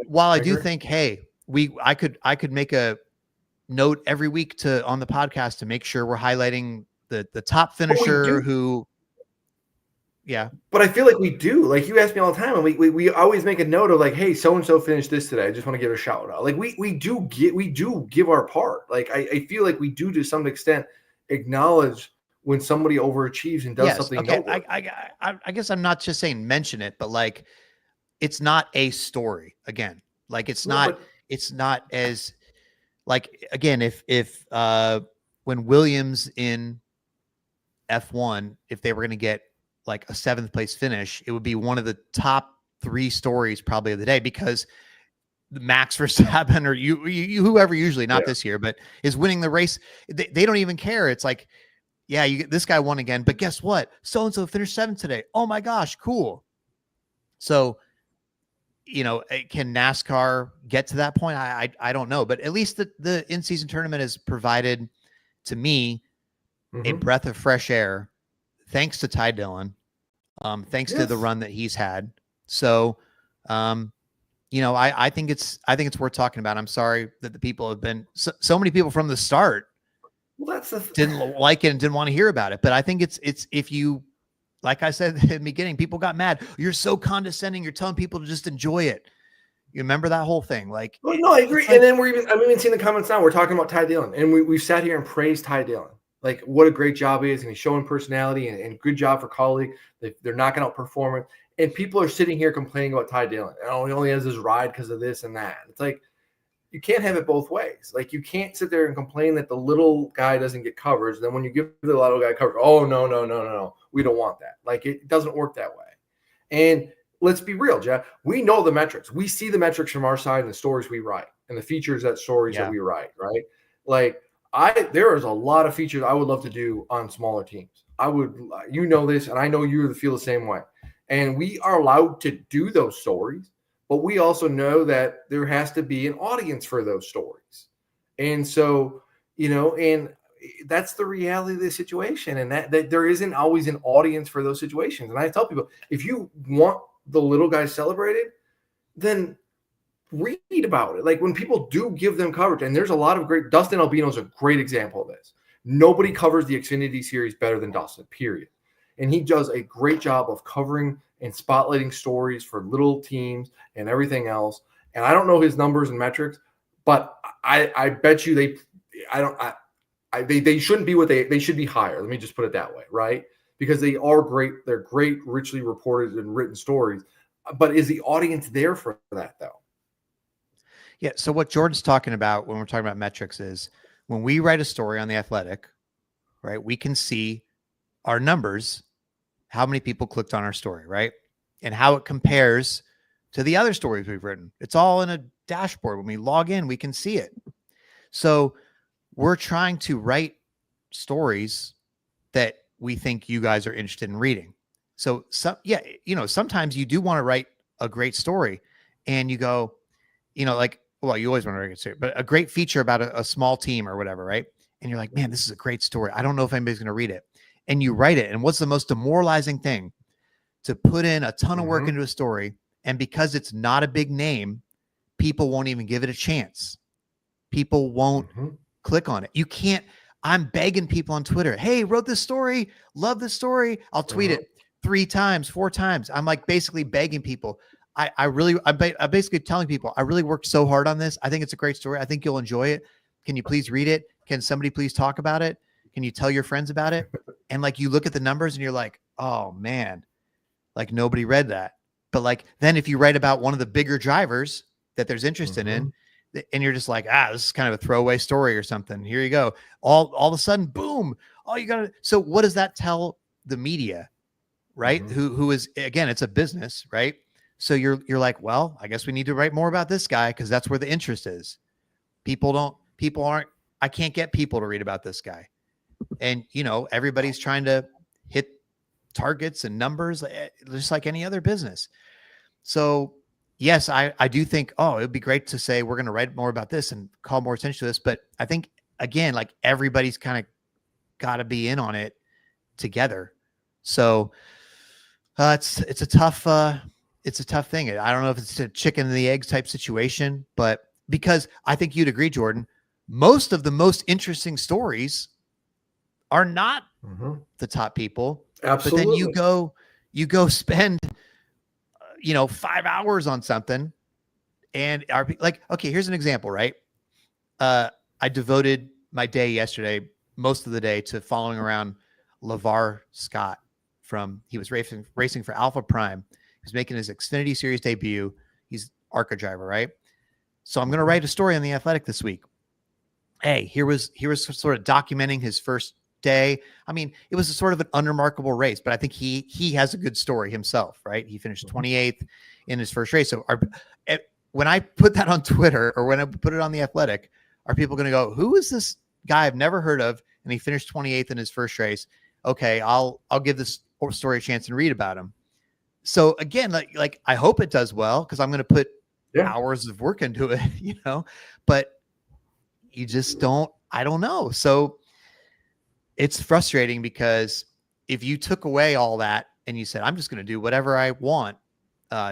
while I do think, hey, I could make a note every week on the podcast to make sure we're highlighting the top finisher who, But I feel like we do. Like, you ask me all the time, and we always make a note of like, hey, so and so finished this today. I just want to give a shout out. Like, we do give our part. Like, I feel like we do to some extent acknowledge when somebody overachieves and does something. Okay, I guess I'm not just saying mention it, but like, it's not a story again. Like, it's not as, like, again, if when Williams in F1, if they were going to get like a 7th place finish, it would be one of the top 3 stories probably of the day, because Max Verstappen or you whoever, usually not this year, but is winning the race. They don't even care. It's like, yeah, this guy won again, but guess what? So-and-so finished 7th today. Oh my gosh, cool. So, can NASCAR get to that point? I don't know, but at least the in-season tournament has provided to me, a breath of fresh air, thanks to Ty Dillon, thanks to the run that he's had. So, I think it's worth talking about. I'm sorry that the people have been so many people from the start. Well, didn't like it and didn't want to hear about it. But I think it's if you, like I said at the beginning, people got mad. You're so condescending. You're telling people to just enjoy it. You remember that whole thing? Like, well, no, I agree. And then I'm even seeing the comments now. We're talking about Ty Dillon, and we've sat here and praised Ty Dillon. Like, what a great job he is, and he's showing personality and good job for Collie. They're knocking out performance. And people are sitting here complaining about Ty Dillon. Oh, he only has his ride because of this and that. It's like, you can't have it both ways. Like, you can't sit there and complain that the little guy doesn't get coverage. Then when you give the little guy coverage, oh, no. We don't want that. Like, it doesn't work that way. And let's be real, Jeff. We know the metrics. We see the metrics from our side and the stories we write and the features that we write, right? Like, there is a lot of features I would love to do on smaller teams. I would, this, and I know you feel the same way. And we are allowed to do those stories, but we also know that there has to be an audience for those stories. And so, and that's the reality of the situation. And that there isn't always an audience for those situations. And I tell people, if you want the little guys celebrated, then read about it. Like, when people do give them coverage, and there's a lot of great, Dustin Albino is a great example of this. Nobody covers the Xfinity series better than Dustin, period. And he does a great job of covering and spotlighting stories for little teams and everything else. And I don't know his numbers and metrics, but I bet you they shouldn't be what they should be higher. Let me just put it that way, right? Because they are great. They're great, richly reported and written stories. But is the audience there for that, though? Yeah. So what Jordan's talking about when we're talking about metrics is when we write a story on The Athletic, right, we can see our numbers, how many people clicked on our story, right? And how it compares to the other stories we've written. It's all in a dashboard. When we log in, we can see it. So we're trying to write stories that we think you guys are interested in reading. So sometimes you do want to write a great story and you go, you always want to write a great story, but a great feature about a small team or whatever, right? And you're like, man, this is a great story. I don't know if anybody's going to read it. And you write it. And what's the most demoralizing thing? To put in a ton of work into a story. And because it's not a big name, people won't even give it a chance. People won't click on it. You can't. I'm begging people on Twitter. Hey, wrote this story. Love this story. I'll tweet it 3 times, 4 times. I'm like basically begging people. I'm basically telling people, I really worked so hard on this. I think it's a great story. I think you'll enjoy it. Can you please read it? Can somebody please talk about it? Can you tell your friends about it? And like, you look at the numbers and you're like, oh man, like nobody read that. But like, then if you write about one of the bigger drivers that there's interest in, and you're just like, this is kind of a throwaway story or something. Here you go. All of a sudden, boom. So what does that tell the media, right? Who is, again, it's a business, right? So you're like, well, I guess we need to write more about this guy because that's where the interest is. I can't get people to read about this guy. And, everybody's trying to hit targets and numbers just like any other business. So yes, I do think, it would be great to say we're going to write more about this and call more attention to this. But I think, again, like everybody's kind of got to be in on it together. So it's a tough thing. I don't know if it's a chicken and the eggs type situation, but because I think you'd agree, Jordan, most of the most interesting stories are not the top people. Absolutely. But then you go spend, 5 hours on something and are like, okay, here's an example, right? I devoted my day yesterday, most of the day, to following around LeVar Scott he was racing for Alpha Prime. He's making his Xfinity Series debut. He's ARCA driver, right? So I'm going to write a story on The Athletic this week. Hey, here was sort of documenting his first day. I mean, it was a sort of an unremarkable race, but I think he has a good story himself, right? He finished 28th in his first race. So when I put that on Twitter or when I put it on The Athletic, are people going to go, who is this guy I've never heard of? And he finished 28th in his first race. Okay, I'll give this story a chance and read about him. So again, like I hope it does well because I'm going to put hours of work into it, but you just don't. I don't know. So it's frustrating because if you took away all that and you said, I'm just going to do whatever I want,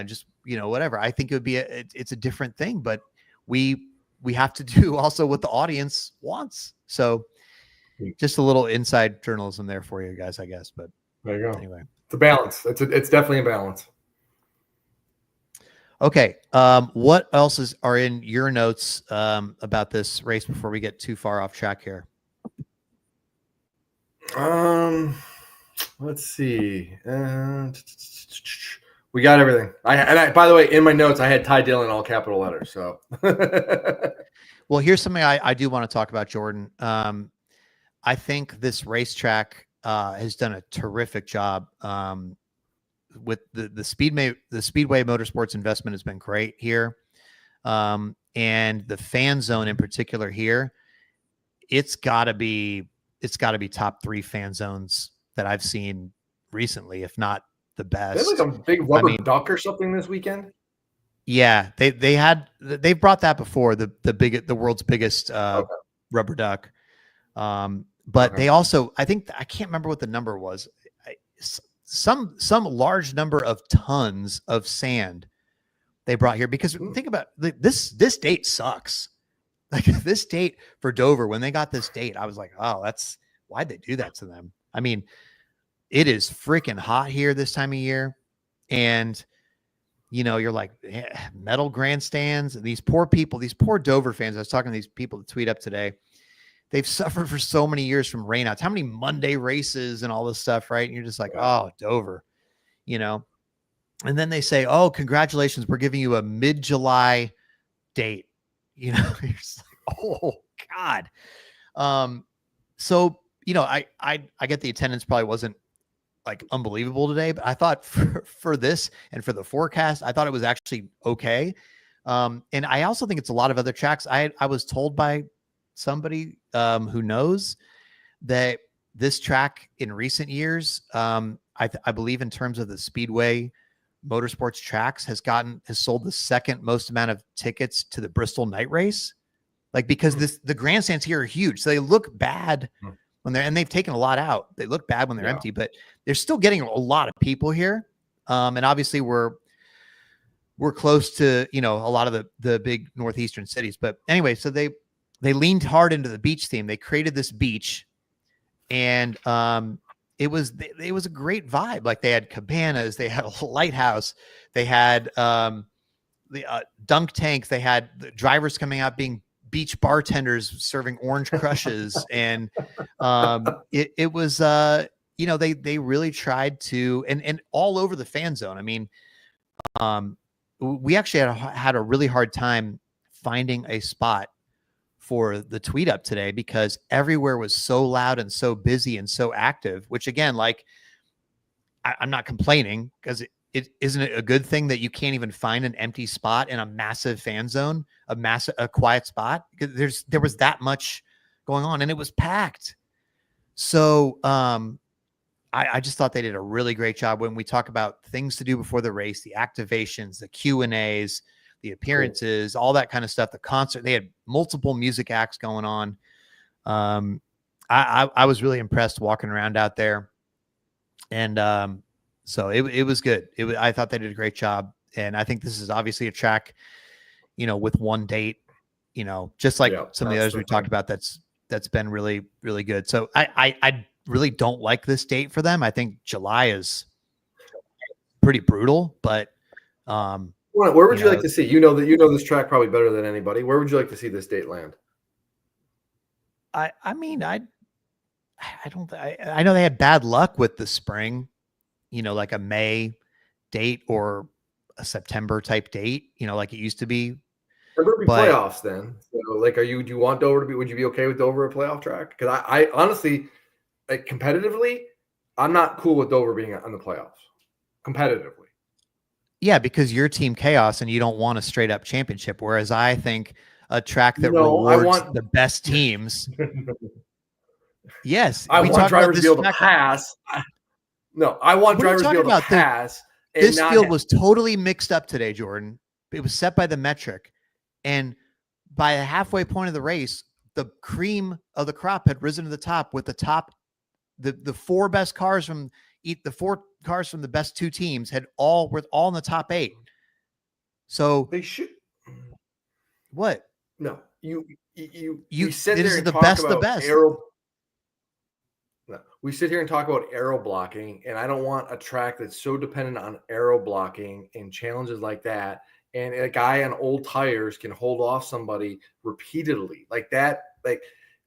just, whatever, I think it would be, it's a different thing, but we have to do also what the audience wants. So just a little inside journalism there for you guys, I guess, but there you go. Anyway, it's a balance. It's definitely a balance. Okay. What else are in your notes about this race before we get too far off track here? Let's see. We got everything. By the way, in my notes, I had Ty Dillon all capital letters. So, well, here's something I do want to talk about, Jordan. I think this racetrack has done a terrific job. With the Speedway Motorsports investment has been great here. And the fan zone in particular here, it's gotta be top 3 fan zones that I've seen recently, if not the best. They had like a big rubber duck or something this weekend. Yeah, they've brought that before, the world's biggest rubber duck. But they also, I think, I can't remember what the number was. Some large number of tons of sand they brought here, because think about this date sucks. Like this date for Dover, when they got this date, I was like, oh, why'd they do that to them? I mean, it is freaking hot here this time of year. And, you're like, metal grandstands, and these poor people, these poor Dover fans. I was talking to these people that tweet up today. They've suffered for so many years from rainouts. How many Monday races and all this stuff, right? And you're just like, oh, Dover, And then they say, oh, congratulations, we're giving you a mid-July date. You're just like, oh God. So I get the attendance probably wasn't like unbelievable today, but I thought for this and for the forecast, I thought it was actually okay. And I also think it's a lot of other tracks. I was told by somebody who knows that this track in recent years, I believe in terms of the Speedway Motorsports tracks, has sold the second most amount of tickets to the Bristol night race. Like, because the grandstands here are huge, so they look bad when and they've taken a lot out. They look bad when they're empty, but they're still getting a lot of people here. And obviously we're close to, a lot of the big Northeastern cities, but anyway, so they leaned hard into the beach theme. They created this beach, and it was a great vibe. Like, they had cabanas, they had a lighthouse, they had the dunk tanks, they had the drivers coming out being beach bartenders serving orange crushes, and it was they really tried to, and all over the fan zone. I mean, we actually had a really hard time finding a spot for the tweet up today, because everywhere was so loud and so busy and so active, which again, like, I'm not complaining, because it isn't a good thing that you can't even find an empty spot in a massive fan zone, a quiet spot, because there was that much going on and it was packed. So I just thought they did a really great job when we talk about things to do before the race, the activations, the Q&As, the appearances, all that kind of stuff, the concert. They had multiple music acts going on. I was really impressed walking around out there. And so it was good. I thought they did a great job. And I think this is obviously a track, with one date, just like some of the others we talked about, that's been really, really good. So I really don't like this date for them. I think July is pretty brutal, but where would you like to see? You know this track probably better than anybody. Where would you like to see this date land? I know they had bad luck with the spring, like a May date or a September type date, like it used to be. There would be playoffs then. So, like, do you want Dover to be? Would you be okay with Dover a playoff track? Because I honestly, like, competitively, I'm not cool with Dover being on the playoffs. Competitively. Yeah, because you're Team Chaos and you don't want a straight up championship. Whereas I think a track that rewards the best teams. Yes, I want drivers to be able to pass. No, I want drivers to be able to pass. This field was totally mixed up today, Jordan. It was set by the metric. And by the halfway point of the race, the cream of the crop had risen to the top, with the top the four best cars from the four cars from the best two teams were all in the top 8. So they should. What? No, you sit this there is and the talk best, about the best. No, we sit here and talk about aero blocking, and I don't want a track that's so dependent on aero blocking and challenges like that. And a guy on old tires can hold off somebody repeatedly like that. Like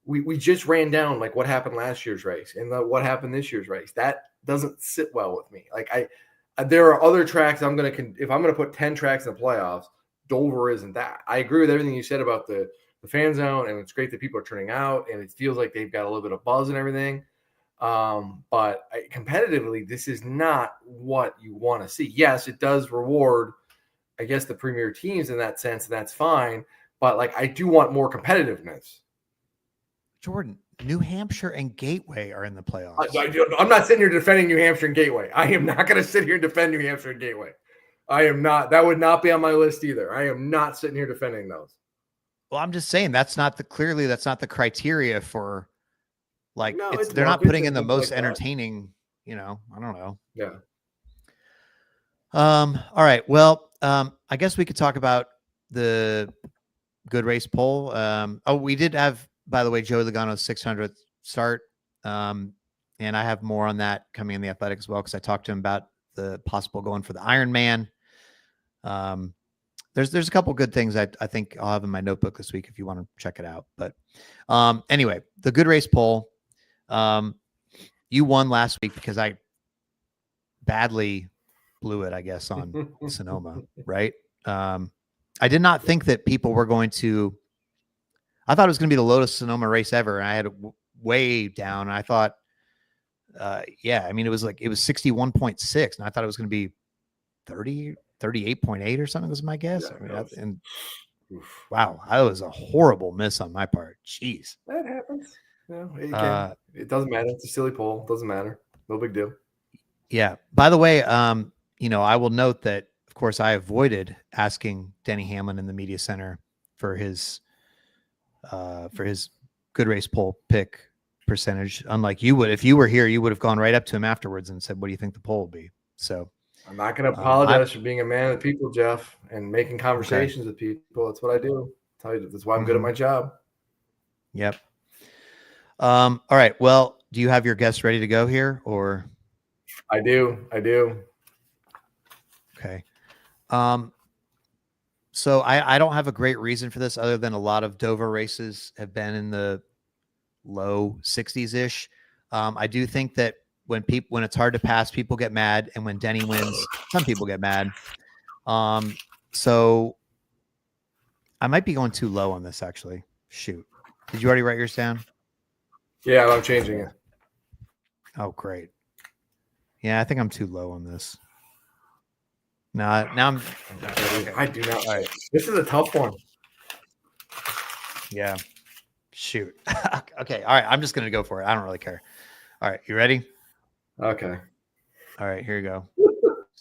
we just ran down like what happened last year's race and what happened this year's race. That doesn't sit well with me. Like there are other tracks if I'm gonna put 10 tracks in the playoffs, Dover isn't that. I agree with everything you said about the fan zone, and it's great that people are turning out, and it feels like they've got a little bit of buzz and everything. But competitively, this is not what you want to see. Yes, it does reward, I guess, the premier teams in that sense, and that's fine. But like, I do want more competitiveness. Jordan, New Hampshire and Gateway are in the playoffs. I'm not sitting here defending New Hampshire and Gateway. I am not going to sit here and defend New Hampshire and Gateway. I am not. That would not be on my list either. I am not sitting here defending those. Well, I'm just saying that's not the criteria for like No, they're not putting in the most entertaining, I don't know. Yeah. All right. Well, I guess we could talk about the good race poll. We did have, by the way, Joey Logano's 600th start. And I have more on that coming in the Athletic as well, because I talked to him about the possible going for the Ironman. There's a couple good things I think I'll have in my notebook this week if you want to check it out. But anyway, the good race poll. You won last week because I badly blew it, I guess, on Sonoma, right? I did not think that people were going to. I thought it was going to be the lowest Sonoma race ever, and I had it way down. And I thought, it was 61.6, and I thought it was going to be 38.8 or something was my guess. Yeah, Wow, that was a horrible miss on my part. Jeez, that happens. It doesn't matter. It's a silly poll. It doesn't matter. No big deal. Yeah. By the way, I will note that, of course, I avoided asking Denny Hamlin in the media center for his good race poll pick percentage. Unlike you would, if you were here, you would have gone right up to him afterwards and said, "What do you think the poll will be?" So I'm not going to apologize for being a man of the people, Jeff, and making conversations with people. That's what I do. Tell you that's why I'm good at my job. Yep. All right. Well, do you have your guests ready to go here, or? I do. Okay. So I don't have a great reason for this other than a lot of Dover races have been in the low 60s ish. I do think that when it's hard to pass, people get mad. And when Denny wins, some people get mad. So I might be going too low on this, actually. Shoot. Did you already write yours down? Yeah, I'm changing it. Oh, great. Yeah, I think I'm too low on this. Now I'm. I do not. All right. This is a tough one. Yeah. Shoot. Okay. All right. I'm just going to go for it. I don't really care. All right. You ready? Okay. All right. Here you go.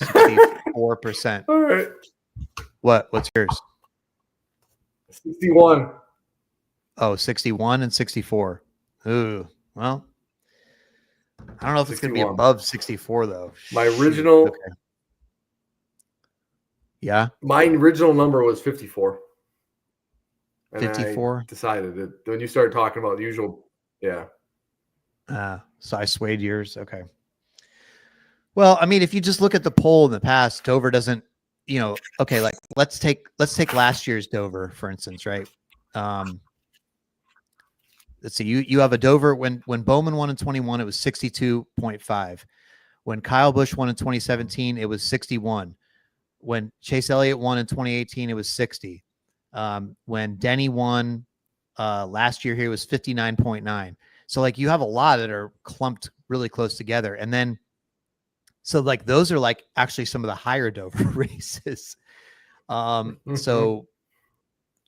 64%. All right. What's yours? 61. Oh, 61 and 64. Ooh. Well, I don't know if it's going to be above 64, though. My original. Okay. Yeah. My original number was 54. 54? Decided that when you started talking about the usual. Yeah. So I swayed yours. Okay. Well, I mean, if you just look at the poll in the past, Dover doesn't, okay, like let's take last year's Dover, for instance, right? Let's see, you have a Dover when Bowman won in 21, it was 62.5. When Kyle Busch won in 2017, it was 61. When Chase Elliott won in 2018, it was 60. When Denny won last year here, it was 59.9. So like you have a lot that are clumped really close together. And then, so like those are like actually some of the higher Dover races. So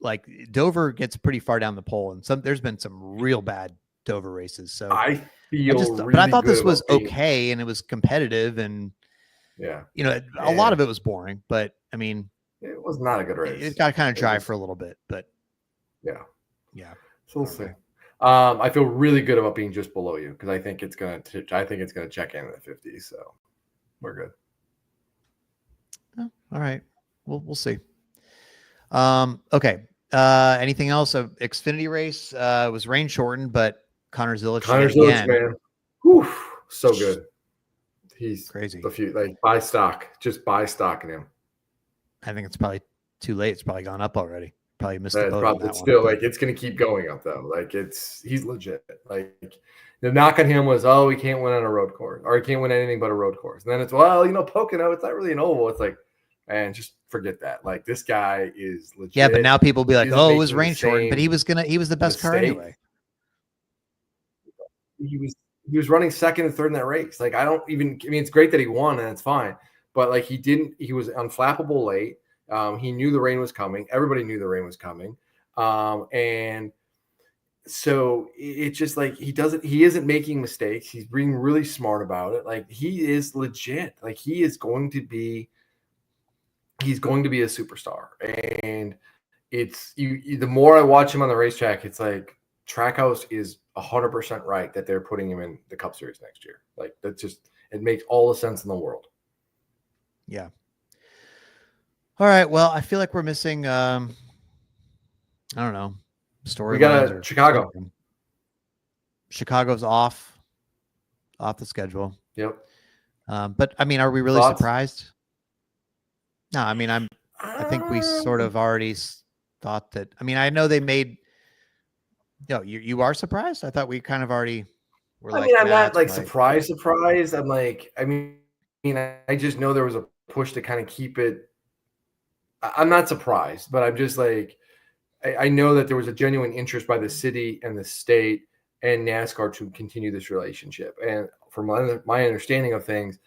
like Dover gets pretty far down the pole, and there's been some real bad Dover races. So I thought this was okay, and it was competitive, and a lot of it was boring, but I mean, it was not a good race. It got kind of dry for a little bit, but yeah. So we'll see. I feel really good about being just below you because I think it's gonna check in at the 50s. So we're good. Oh, all right. We'll see. Okay. Anything else? Xfinity race was rain shortened, but Connor Zilic again. Man. Whew, so good. He's crazy. Buy stock. Just buy stock in him. I think it's probably too late. It's probably gone up already. Probably missed the boat. Probably, it's still like it's going to keep going up though. Like he's legit. Like the knock on him was, he can't win on a road course, or he can't win anything but a road course. And then it's Pocono, it's not really an oval. It's like, man, just forget that. Like this guy is legit. Yeah, but now people will be like, it was rain shortened, but he was the best car anyway. He was running second and third in that race. Like it's great that he won and it's fine, but like he was unflappable late. He knew the rain was coming. Everybody knew the rain was coming. And so it's just like he isn't making mistakes. He's being really smart about it. Like he is legit. Like he's going to be a superstar. And it's the more I watch him on the racetrack, it's like Trackhouse is 100% right that they're putting him in the Cup Series next year. Like it makes all the sense in the world. Yeah. All right. Well, I feel like we're missing, I don't know, story. We got Chicago. Something. Chicago's off the schedule. Yep. But I mean, are we really surprised? No, I mean, I think we sort of already thought that. I mean, I know they made. You are surprised? I thought we kind of already were. I'm not like surprised. I'm like, I just know there was a push to kind of keep it. I'm not surprised, but I'm just like, I know that there was a genuine interest by the city and the state and NASCAR to continue this relationship. And from my understanding of things,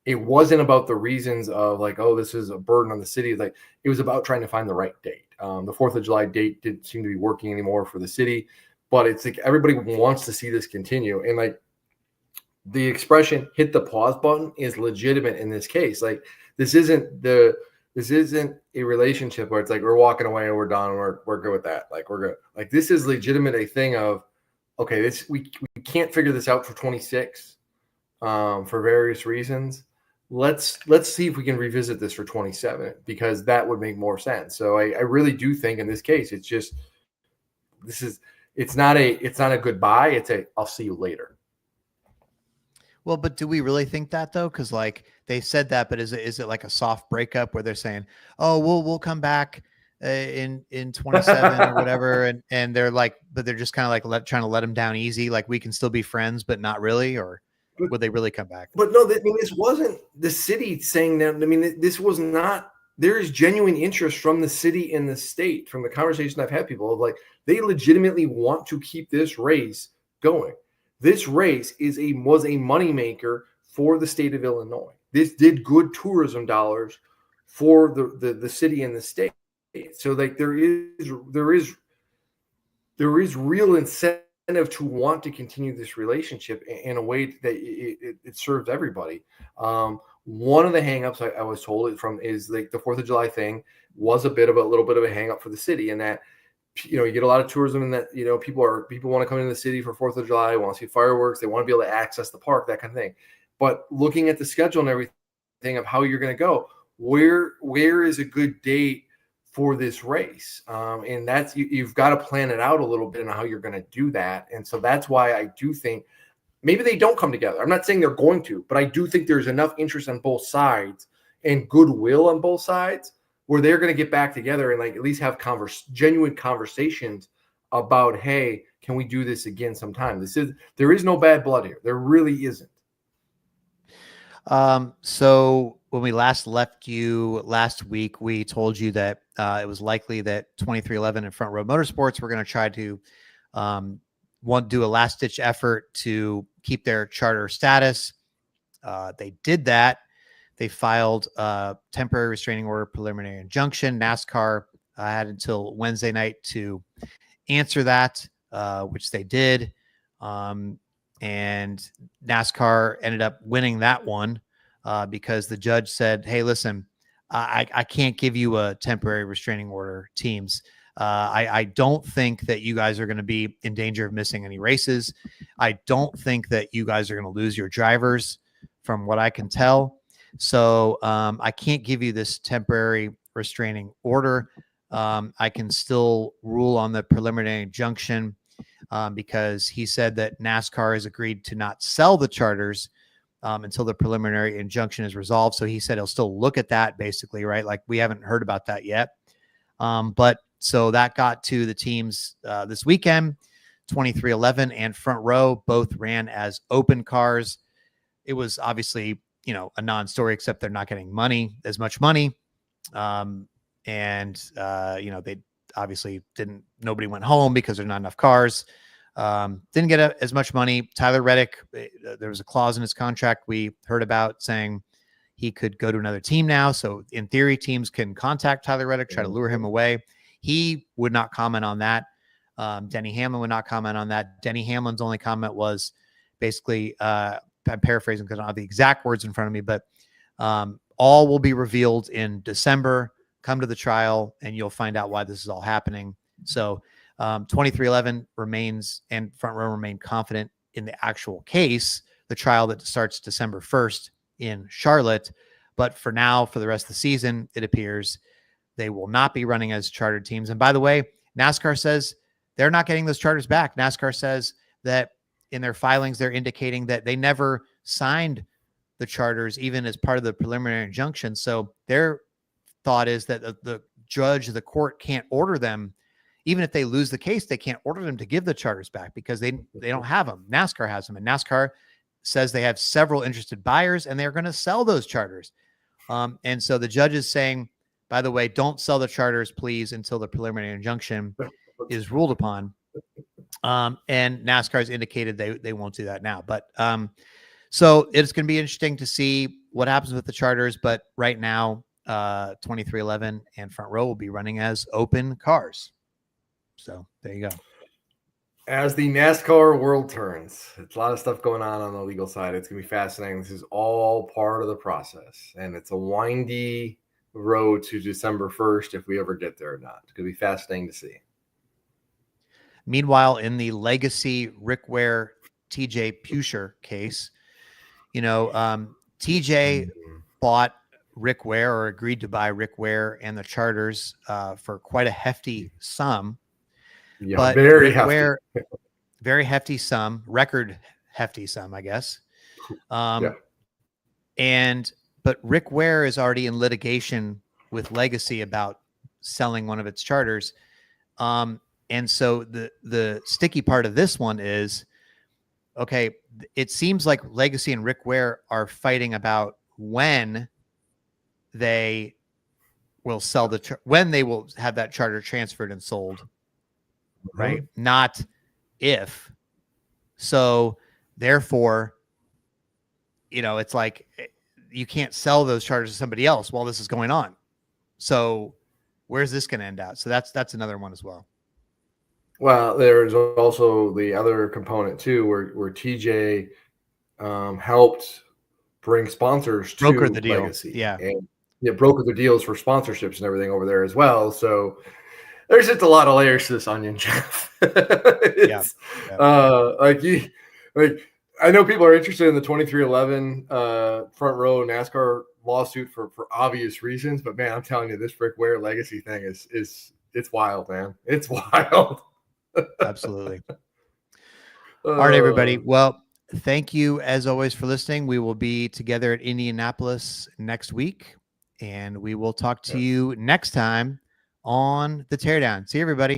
it wasn't about the reasons of like, this is a burden on the city. Like it was about trying to find the right date. The 4th of July date didn't seem to be working anymore for the city, but it's like everybody wants to see this continue. And like the expression "hit the pause button" is legitimate in this case. Like this isn't a relationship where it's like we're walking away and we're done. We're good with that. Like we're good. Like this is legitimate a thing of, okay, we can't figure this out for 26 for various reasons. Let's see if we can revisit this for 27 because that would make more sense. So I really do think in this case it's not a goodbye. It's a I'll see you later. Well, but do we really think that though? Because like they said that, but is it like a soft breakup where they're saying, we'll come back in 27 or whatever, and they're like, but they're just kind of like trying to let them down easy, like we can still be friends, but not really, or would they really come back? But no, this wasn't the city saying that. I mean, this was not. There is genuine interest from the city and the state. From the conversation I've had, people of like they legitimately want to keep this race going. This race was a moneymaker for the state of Illinois. This did good tourism dollars for the city and the state. So like there is real incentive to want to continue this relationship in a way that it serves everybody. One of the hangups I was told is like the 4th of July thing was a little bit of a hangup for the city, and that you get a lot of tourism and that people want to come into the city for 4th of July, want to see fireworks, they want to be able to access the park, that kind of thing. But looking at the schedule and everything of how you're going to go, where is a good date for this race? And that's you've got to plan it out a little bit on how you're going to do that. And so that's why I do think maybe they don't come together. I'm not saying they're going to, but I do think there's enough interest on both sides and goodwill on both sides where they're going to get back together and like at least have genuine conversations about, hey, can we do this again sometime? There is no bad blood here. There really isn't. So when we last left you last week, we told you that it was likely that 2311 and Front Row Motorsports were going to try to do a last-ditch effort to keep their charter status. They did that. They filed a temporary restraining order preliminary injunction. NASCAR had until Wednesday night to answer that, which they did. And NASCAR ended up winning that one because the judge said, hey, listen, I can't give you a temporary restraining order, teams. I don't think that you guys are going to be in danger of missing any races. I don't think that you guys are going to lose your drivers from what I can tell. So I can't give you this temporary restraining order. I can still rule on the preliminary injunction because he said that NASCAR has agreed to not sell the charters until the preliminary injunction is resolved. So he said he'll still look at that basically, right? Like we haven't heard about that yet. But so that got to the teams this weekend. 2311 and Front Row both ran as open cars. It was obviously, a non-story, except they're not getting as much money. They obviously nobody went home because there's not enough cars. Didn't get as much money. Tyler Reddick, there was a clause in his contract we heard about saying he could go to another team now. So in theory, teams can contact Tyler Reddick, try to lure him away. He would not comment on that. Denny Hamlin would not comment on that. Denny Hamlin's only comment was basically, I'm paraphrasing because I don't have the exact words in front of me, but all will be revealed in December. Come to the trial and you'll find out why this is all happening. So 2311 remains and Front Row remain confident in the actual case, the trial that starts December 1st in Charlotte. But for now, for the rest of the season, it appears they will not be running as chartered teams. And by the way, NASCAR says they're not getting those charters back. NASCAR says that in their filings, they're indicating that they never signed the charters, even as part of the preliminary injunction. So their thought is that the judge, the court can't order them. Even if they lose the case, they can't order them to give the charters back because they don't have them. NASCAR has them, and NASCAR says they have several interested buyers and they're going to sell those charters. And so the judge is saying, by the way, don't sell the charters, please, until the preliminary injunction is ruled upon. And NASCAR has indicated they won't do that now. But so it's going to be interesting to see what happens with the charters. But right now, 2311 and Front Row will be running as open cars. So there you go. As the NASCAR world turns, it's a lot of stuff going on the legal side. It's going to be fascinating. This is all part of the process, and it's a windy road to December 1st if we ever get there or not. It's going to be fascinating to see. Meanwhile, in the legacy Rick Ware, TJ Pusher case, TJ bought Rick Ware or agreed to buy Rick Ware and the charters for quite a hefty sum. Yeah, but very hefty. Ware, very hefty sum, record hefty sum, I guess. But Rick Ware is already in litigation with Legacy about selling one of its charters. And so the sticky part of this one is, okay, it seems like Legacy and Rick Ware are fighting about when they will sell when they will have that charter transferred and sold. Right. Not if. So therefore, it's like you can't sell those charters to somebody else while this is going on. So where's this going to end out? So that's another one as well. Well, there's also the other component too, where TJ helped bring sponsors to broker the deal. Legacy. Yeah. And broker the deals for sponsorships and everything over there as well. So there's just a lot of layers to this onion, Jeff. I know people are interested in the 2311 Front Row NASCAR lawsuit for obvious reasons, but man, I'm telling you, this Rick Ware Legacy thing is it's wild, man. It's wild. Absolutely. All right, everybody. Well, thank you as always for listening. We will be together at Indianapolis next week, and we will talk to you next time on the Teardown. See you, everybody.